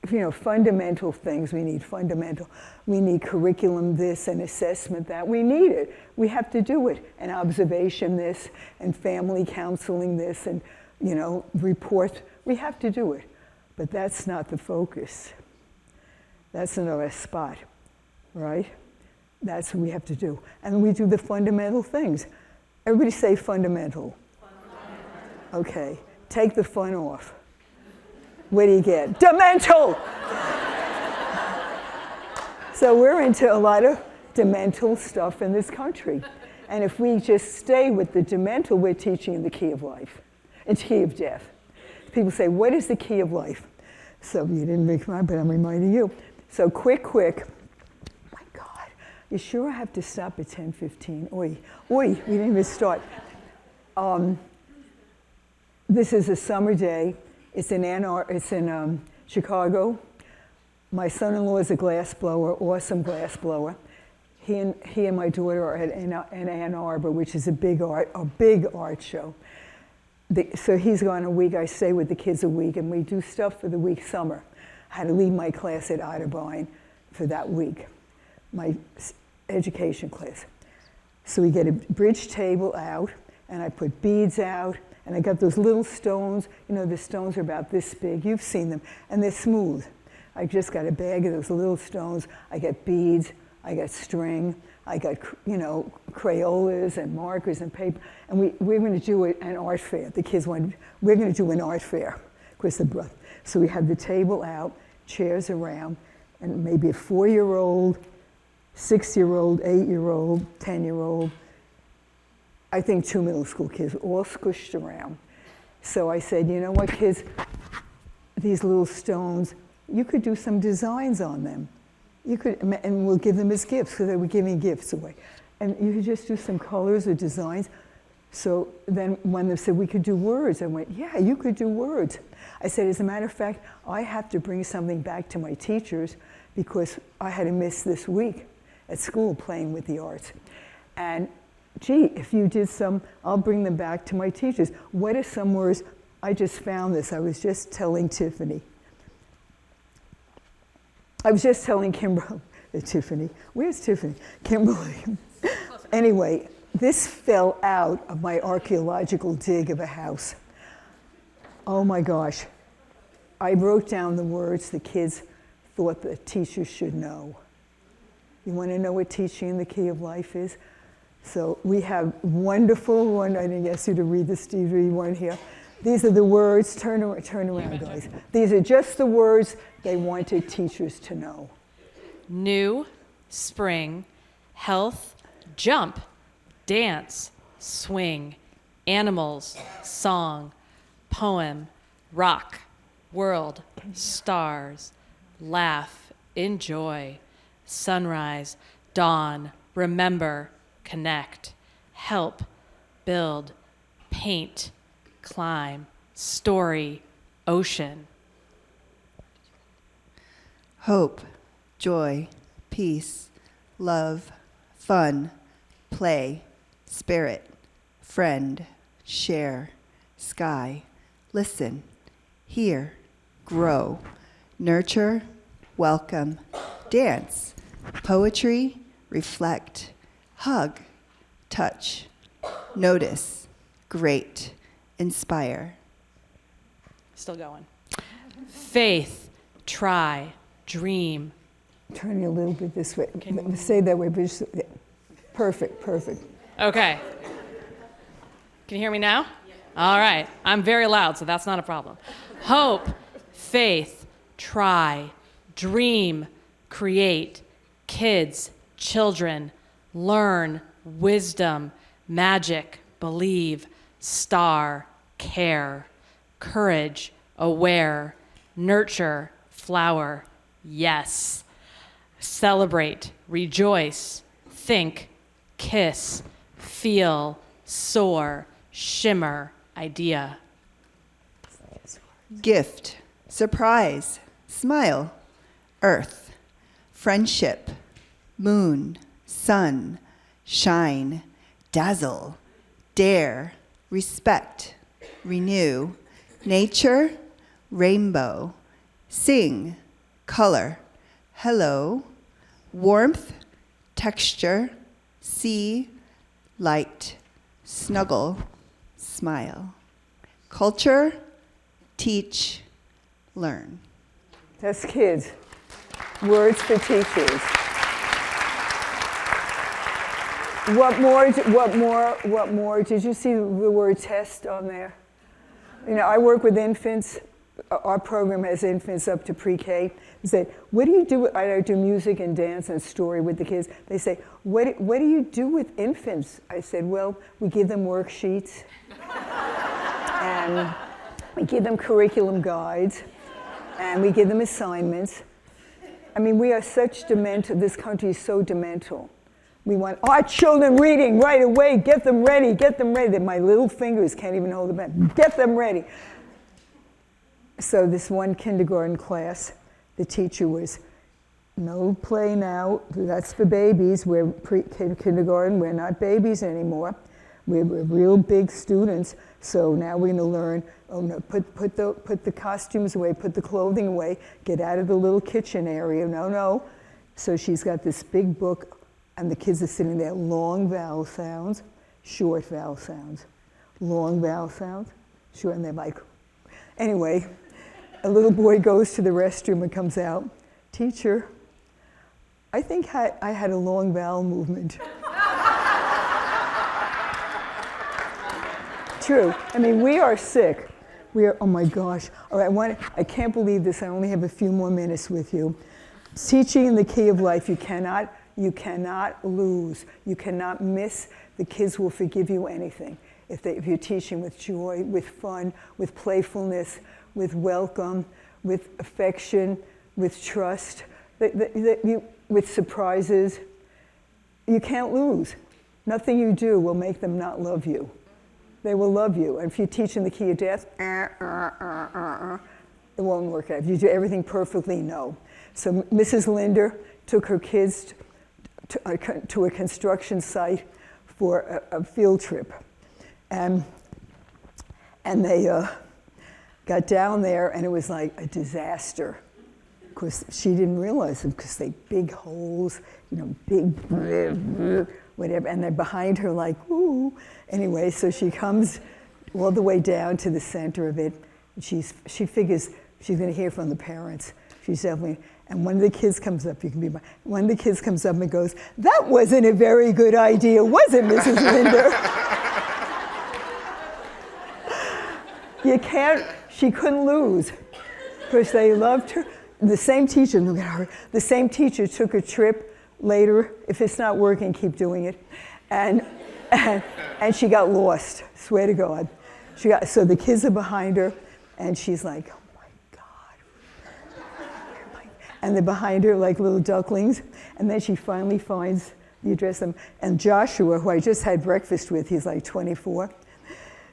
fundamental things. We need curriculum this and assessment that. We need it. We have to do it. And observation this and family counseling this and, report. We have to do it. But that's not the focus. That's another spot, right? That's what we have to do. And we do the fundamental things. Everybody say fundamental. Okay, take the fun off. What do you get? Demental! So we're into a lot of demental stuff in this country. And if we just stay with the demental, we're teaching the key of life. It's key of death. People say, what is the key of life? So you didn't make mine, but I'm reminding you. So quick. My God, you sure I have to stop at 10:15? Oi, we didn't even start. This is a summer day. It's in Chicago. My son-in-law is a glass blower, awesome glass blower. He and my daughter are at Ann Arbor, which is a big art show. So he's gone a week. I stay with the kids a week, and we do stuff for the week summer. I had to leave my class at Otterbein for that week, my education class. So we get a bridge table out, and I put beads out, and I got those little stones. The stones are about this big. You've seen them, and they're smooth. I just got a bag of those little stones. I got beads, I got string, I got, Crayolas and markers and paper. And we're going to do an art fair. The kids wanted, we're going to do an art fair. So we had the table out, chairs around, and maybe a 4-year-old, 6-year-old, 8-year-old, 10-year-old, I think 2 middle school kids, all squished around. So I said, you know what, kids, these little stones, you could do some designs on them. You could, and we'll give them as gifts, because they were giving gifts away. And you could just do some colors or designs. So then when they said we could do words, I went, yeah, you could do words. I said, as a matter of fact, I have to bring something back to my teachers because I had to miss this week at school playing with the arts. And gee, if you did some, I'll bring them back to my teachers. What are some words? I just found this. I was just telling Tiffany. I was just telling Kimberly, Tiffany. Where's Tiffany? Kimberly. Anyway, this fell out of my archaeological dig of a house. Oh my gosh. I wrote down the words the kids thought the teachers should know. You want to know what teaching in the key of life is? So we have wonderful one. I didn't ask you to read this, Steve, you weren't here. These are the words, turn around, guys. These are just the words they wanted teachers to know. New, spring, health, jump, dance, swing, animals, song, poem, rock, world, stars, laugh, enjoy, sunrise, dawn, remember, connect, help, build, paint, climb, story, ocean. Hope, joy, peace, love, fun, play, spirit, friend, share, sky, listen, hear, grow, nurture, welcome, dance, poetry, reflect, hug, touch, notice, great, inspire. Still going. Faith, try, dream. Turn you a little bit this way. Say that way, but just, yeah. Perfect. Okay. Can you hear me now? Yeah. All right. I'm very loud, so that's not a problem. Hope, faith, try, dream, create, kids, children, learn, wisdom, magic, believe, star, care, courage, aware, nurture, flower, yes, celebrate, rejoice, think, kiss, feel, soar, shimmer, idea. Gift, surprise, smile, earth, friendship, moon, sun, shine, dazzle, dare, respect, renew, nature, rainbow, sing, color, hello, warmth, texture, see, light, snuggle, smile. Culture, teach, learn. That's kids. Words for teachers. What more? Did you see the word test on there? You know, I work with infants. Our program has infants up to pre-K. They say, what do you do? I do music and dance and story with the kids. They say, what do you do with infants? I said, well, we give them worksheets. And we give them curriculum guides. And we give them assignments. I mean, we are such demented. This country is so demental. We want our children reading right away. Get them ready, get them ready. My little fingers can't even hold them back. Get them ready. So this one kindergarten class, the teacher was, no play now. That's for babies. We're kindergarten. We're not babies anymore. We're real big students. So now we're going to learn. Oh no! Put the costumes away. Put the clothing away. Get out of the little kitchen area. No. So she's got this big book. And the kids are sitting there, long vowel sounds, short vowel sounds, long vowel sounds, short, and they're like, anyway, a little boy goes to the restroom and comes out, teacher, I think I had a long vowel movement. True. I mean, we are sick. We are, oh my gosh. All right, I can't believe this. I only have a few more minutes with you. Teaching in the key of life, you cannot lose. You cannot miss. The kids will forgive you anything. If you're teaching with joy, with fun, with playfulness, with welcome, with affection, with trust, with surprises, you can't lose. Nothing you do will make them not love you. They will love you. And if you teach in the key of death, it won't work out. If you do everything perfectly, no. So Mrs. Linder took her kids to a construction site for a field trip. And they got down there, and it was like a disaster. Of course, she didn't realize it because they big holes, big whatever, and they're behind her like, ooh. Anyway, so she comes all the way down to the center of it. She figures she's going to hear from the parents. She's definitely. And one of the kids comes up, one of the kids comes up and goes, that wasn't a very good idea, was it, Mrs. Linder? She couldn't lose, because they loved her. The same teacher, look at her, the same teacher took a trip later. If it's not working, keep doing it. And she got lost, swear to God. So the kids are behind her, and she's like, and they're behind her like little ducklings. And then she finally finds the address. And Joshua, who I just had breakfast with, he's like 24,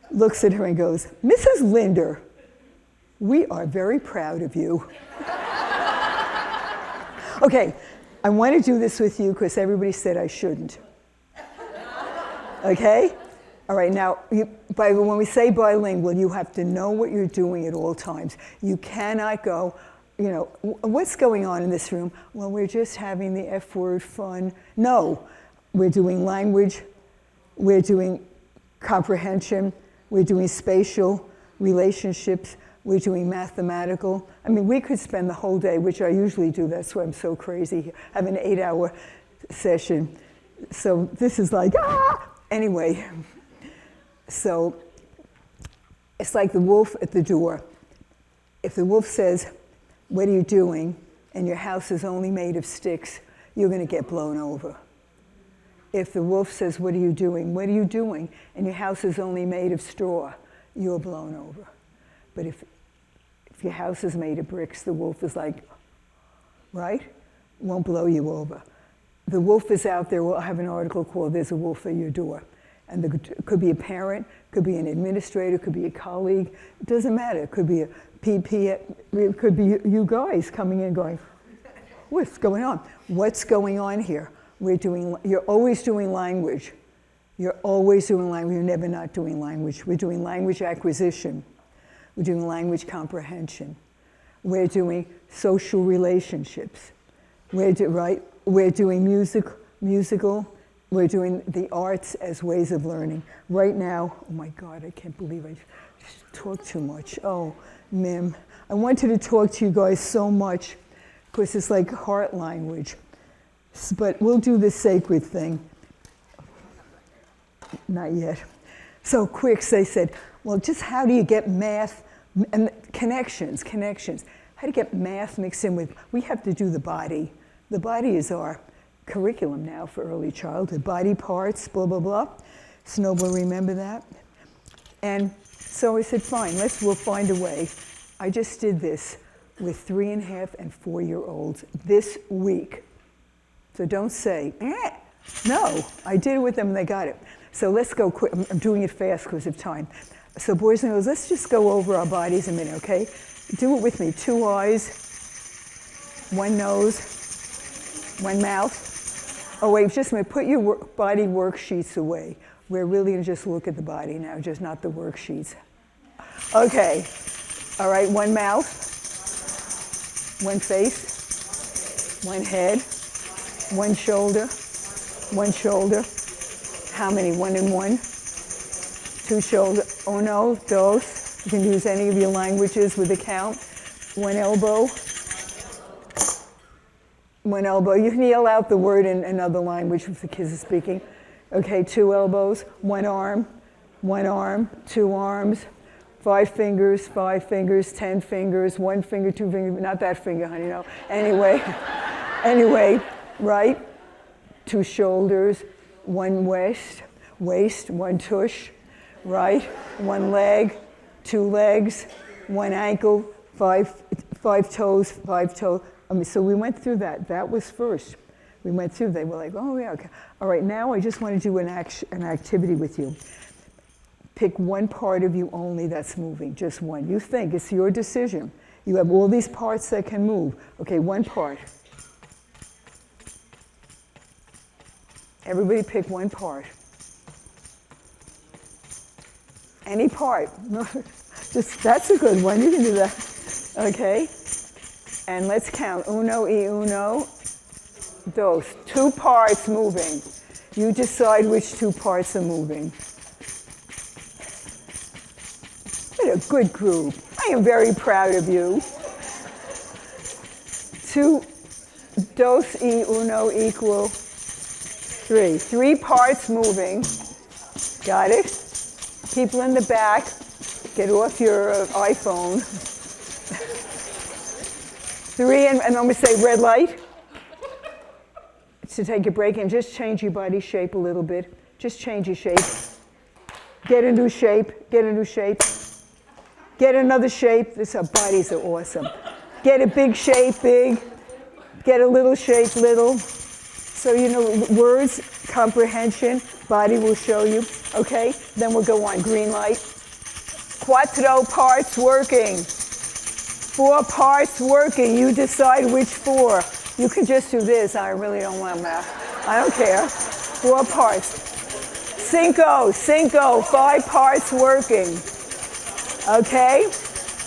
looks at her and goes, Mrs. Linder, we are very proud of you. Okay, I want to do this with you because everybody said I shouldn't. Okay? All right, now, when we say bilingual, you have to know what you're doing at all times. You cannot go, what's going on in this room? Well, we're just having the F word fun. No, we're doing language, we're doing comprehension, we're doing spatial relationships, we're doing mathematical. I mean, we could spend the whole day, which I usually do, that's why I'm so crazy, have an 8-hour session. So this is like, Anyway, so it's like the wolf at the door. If the wolf says, what are you doing? And your house is only made of sticks, you're going to get blown over. If the wolf says, what are you doing? What are you doing? And your house is only made of straw, you're blown over. But if your house is made of bricks, the wolf is like, right? Won't blow you over. The wolf is out there. We'll have an article called There's a Wolf at Your Door. And it could be a parent, could be an administrator, could be a colleague. It doesn't matter. It could be a PP, it could be you guys coming in going, what's going on? What's going on here? You're always doing language. You're always doing language. You're never not doing language. We're doing language acquisition. We're doing language comprehension. We're doing social relationships. We're doing musical. We're doing the arts as ways of learning. Right now, oh my God, I can't believe I just talk too much. Oh, Mim, I wanted to talk to you guys so much because it's like heart language. But we'll do the sacred thing. Not yet. So quick, they said, well, just how do you get math and connections? How do you get math mixed in with, we have to do the body. The body is our curriculum now for early childhood. Body parts, blah, blah, blah. Snowball, remember that? And so I said, fine, we'll find a way. I just did this with 3.5 and 4-year-olds this week. So don't say, no, I did it with them and they got it. So let's go quick. I'm doing it fast because of time. So boys and girls, let's just go over our bodies a minute, okay? Do it with me. 2 eyes, 1 nose, 1 mouth. Oh wait, just a minute. Put your body worksheets away. We're really gonna just look at the body now, just not the worksheets. Okay. All right, 1 mouth, 1 face, 1 head, 1 shoulder, 1 shoulder. How many? 1 and 1? 2 shoulder. Uno, dos. You can use any of your languages with a count. 1 elbow. 1 elbow. You can yell out the word in another language if the kids are speaking. Okay, 2 elbows. 1 arm. 1 arm. 2 arms. 5 fingers. 5 fingers. 10 fingers. 1 finger. 2 fingers. Not that finger, honey. No. Anyway, right? 2 shoulders. 1 waist, 1 tush, right? 1 leg, 2 legs, 1 ankle, 5 toes, 5 toes. So we went through that. That was first. We went through. They were like, oh yeah, okay. All right, now I just want to do an activity with you. Pick 1 part of you only that's moving, just 1. You think, it's your decision. You have all these parts that can move. Okay, 1 part. Everybody pick 1 part. Any part. That's a good one. You can do that. Okay? And let's count. 1 y 1, 2. 2 parts moving. You decide which 2 parts are moving. What a good group. I am very proud of you. 2 dos y 1 equal 3. 3 parts moving. Got it? People in the back, get off your iPhone. 3, and I'm going to say red light. To take a break and just change your body shape a little bit. Just change your shape. Get a new shape. Get a new shape. Get another shape. Our bodies are awesome. Get a big shape, big. Get a little shape, little. So, you know, words, comprehension, body will show you, okay? Then we'll go on, green light. 4 parts working. 4 parts working. You decide which 4. You can just do this. I really don't want math. I don't care. 4 parts. 5 parts working. Okay?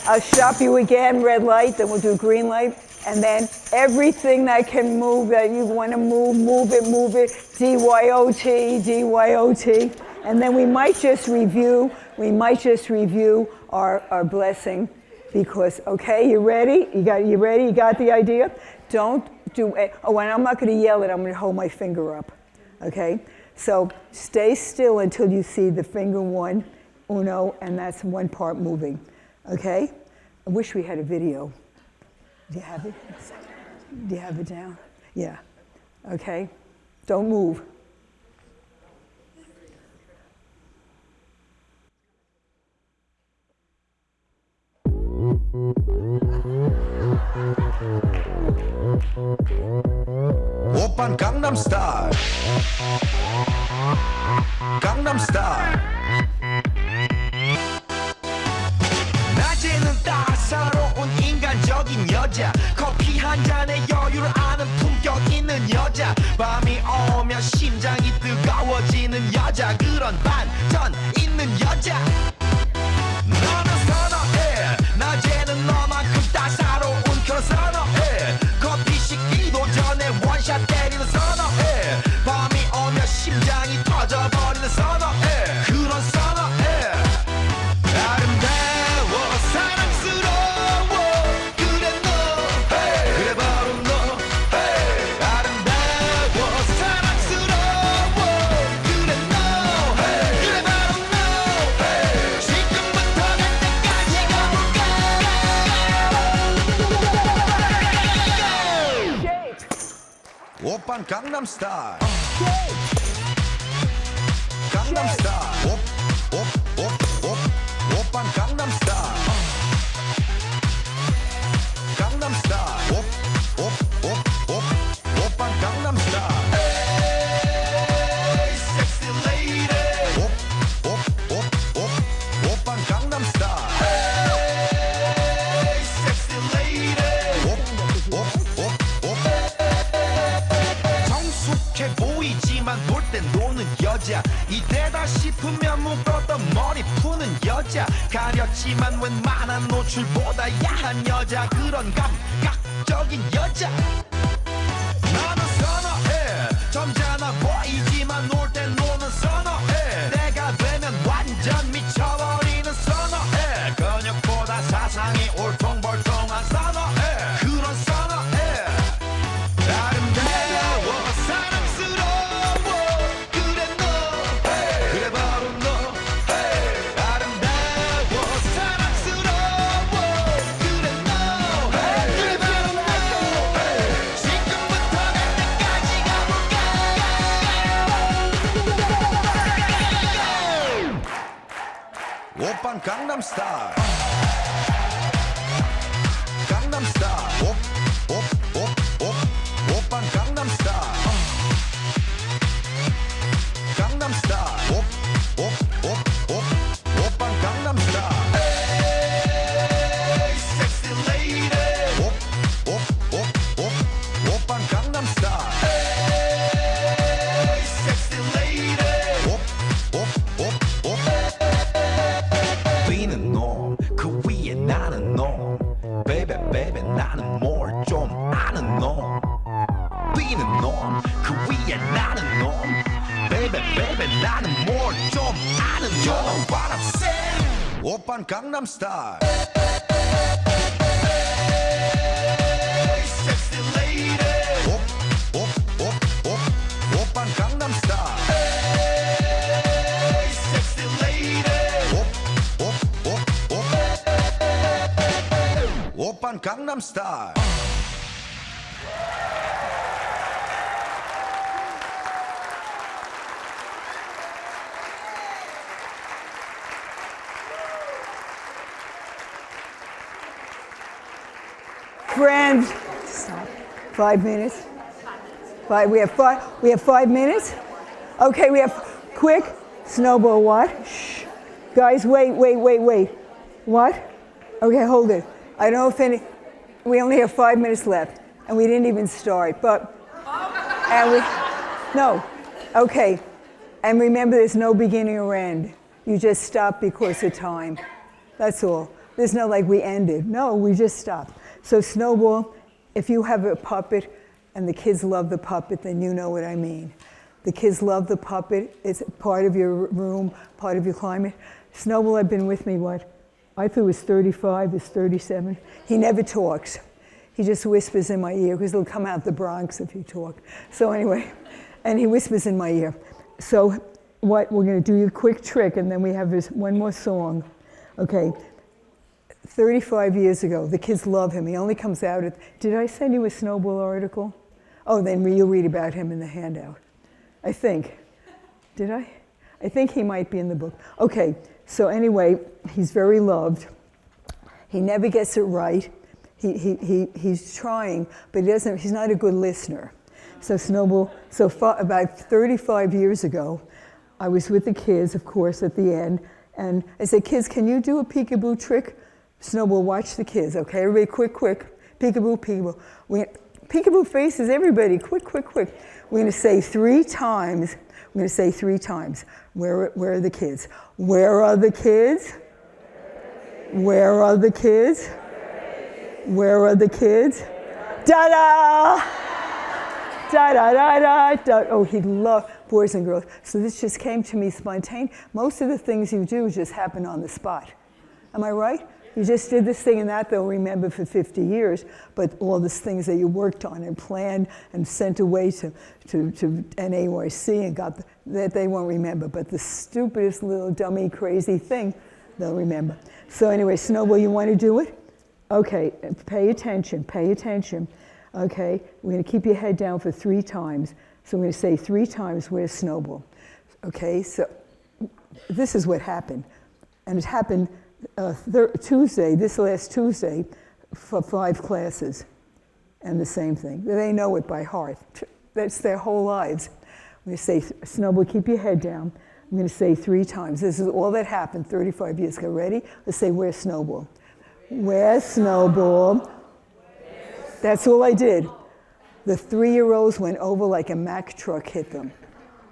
I'll stop you again, red light, then we'll do green light. And then everything that can move, that you want to move it, D-Y-O-T, D-Y-O-T. And then we might just review our blessing because, okay, you ready? You ready? You got the idea? Don't do it. Oh, and I'm not going to yell it. I'm going to hold my finger up, okay? So stay still until you see the finger 1, uno, and that's 1 part moving, okay? I wish we had a video. Do you have it? Do you have it down? Yeah. Okay. Don't move. 오빤 강남스타일 강남스타일 낮에는 따사로운 인간적인 여자 커피 한 잔에 여유를 아는 품격 있는 여자 밤이 오면 심장이 뜨거워지는 여자 그런 반전 있는 여자 너는 선어해 낮에는 너만큼 따사로운 Gangnam Style. Gangnam Style. 오빤 Gangnam Style. Gangnam Style. 오빤 Gangnam Style. Hey, sexy lady. 오빤 Gangnam Style. Hey, sexy lady. 성숙해 보이지만 놀 땐 노는 여자. 이때다 싶으면 묶었던 머리 푸는 여자. 가렸지만 웬만한 노출보다 야한 여자. 그런 감각적인 여자 나는 선호해. 점잖아 보이지만 놀 땐 노는 선호해. 내가 되면 완전 미쳐버리는 선호해. 근육보다 사상이 울퉁불퉁한 선호해. 그런 선호해. 아름다워 사랑스러워 그래 너 그래 바로 너 아름다워 사랑스러워 그래 너 그래 바로 너 지금부터 갈 때까지 가볼까. 오빤 강남 스타일. 강남 스타일. 오빤 강남 스타일. 강남 스타일. 오빤 강남 스타일. Hey, sexy lady. 오빤 강남 스타일. Hey, sexy lady. 뛰는 놈, 그 위에 나는 놈. Baby, baby, 나는 뭘 좀 아는 놈. 뛰는 놈, 그 위에 나는 놈. Baby, baby, 나는 뭘 좀 아는 놈. You know what I'm saying? 오빤 강남 스타일. Hey, sexy lady. 오빤 강남 스타일. Hey, sexy lady. 오빤 강남 스타일. Friends, stop. 5 minutes. We have 5 minutes. Okay, we have quick snowball. What? Shh. Guys, wait. What? Okay, hold it. I don't know if any. We only have 5 minutes left, and we didn't even start. No. Okay. And remember, there's no beginning or end. You just stop because of time. That's all. There's no like we ended. No, we just stopped. So snowball, if you have a puppet and the kids love the puppet, then you know what I mean. The kids love the puppet. It's part of your room, part of your climate. Snowball had been with me, what? I thought it was 35, it's 37. He never talks. He just whispers in my ear, because it'll come out the Bronx if you talk. So anyway, and he whispers in my ear. So what, we're gonna do a quick trick, and then we have this one more song. Okay, 35 years ago, the kids love him. He only comes out at, did I send you a Snowball article? Oh, then you'll read about him in the handout. I think. Did I? I think he might be in the book. Okay, so anyway, he's very loved. He never gets it right. He's trying, but he's not a good listener. So Snowball, about 35 years ago, I was with the kids, of course, at the end, and I said, kids, can you do a peekaboo trick? Snowball, watch the kids, okay? Everybody, quick. Peekaboo. Peekaboo faces, everybody, quick. We're gonna say 3 times. Where are the kids? Where are the kids? Where are the kids? Where are the kids? Da-da! Da-da-da-da-da. Oh, he loved boys and girls. So this just came to me spontaneous. Most of the things you do just happen on the spot. Am I right? You just did this thing and that they'll remember for 50 years, but all these things that you worked on and planned and sent away to NAYC and got, that they won't remember, but the stupidest little dummy crazy thing, they'll remember. So anyway, Snowball, you want to do it? Okay, pay attention. Okay, we're going to keep your head down for 3 times. So we're going to say 3 times, where's Snowball? Okay, so this is what happened. And it happened Tuesday, this last Tuesday, for 5 classes. And the same thing. They know it by heart. That's their whole lives. I'm going to say, Snowball, keep your head down. I'm going to say 3 times. This is all that happened 35 years ago. Ready? Let's say, where's Snowball? Where's Snowball? That's all I did. The 3-year-olds went over like a Mack truck hit them.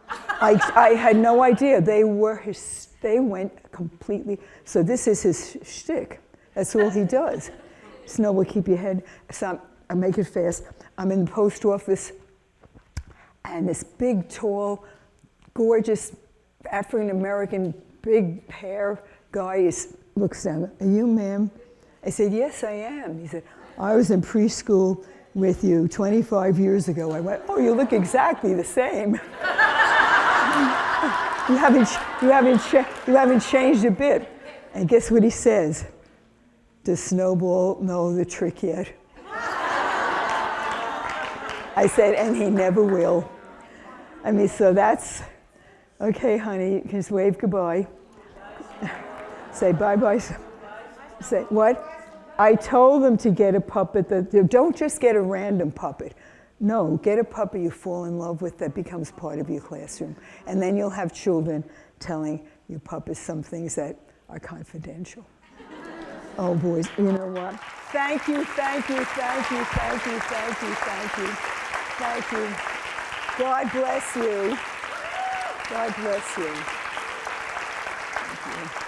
I had no idea. They went completely. So this is his shtick. That's all he does. Snowball, keep your head. So I make it fast. I'm in the post office, and this big, tall, gorgeous African-American, big hair guy looks down. Are you, ma'am? I said, yes, I am. He said, I was in preschool with you 25 years ago. I went, oh, you look exactly the same. You haven't changed a bit. And guess what he says? Does Snowball know the trick yet? I said, and he never will. I mean, so that's, okay, honey, just wave goodbye. Say bye-bye. Say, what? I told them to get a puppet. Don't just get a random puppet. No, get a puppet you fall in love with that becomes part of your classroom. And then you'll have children telling your puppets some things that are confidential. Oh, boys, you know what? Thank you, thank you, thank you, thank you, thank you, thank you, thank you. God bless you. God bless you. Thank you.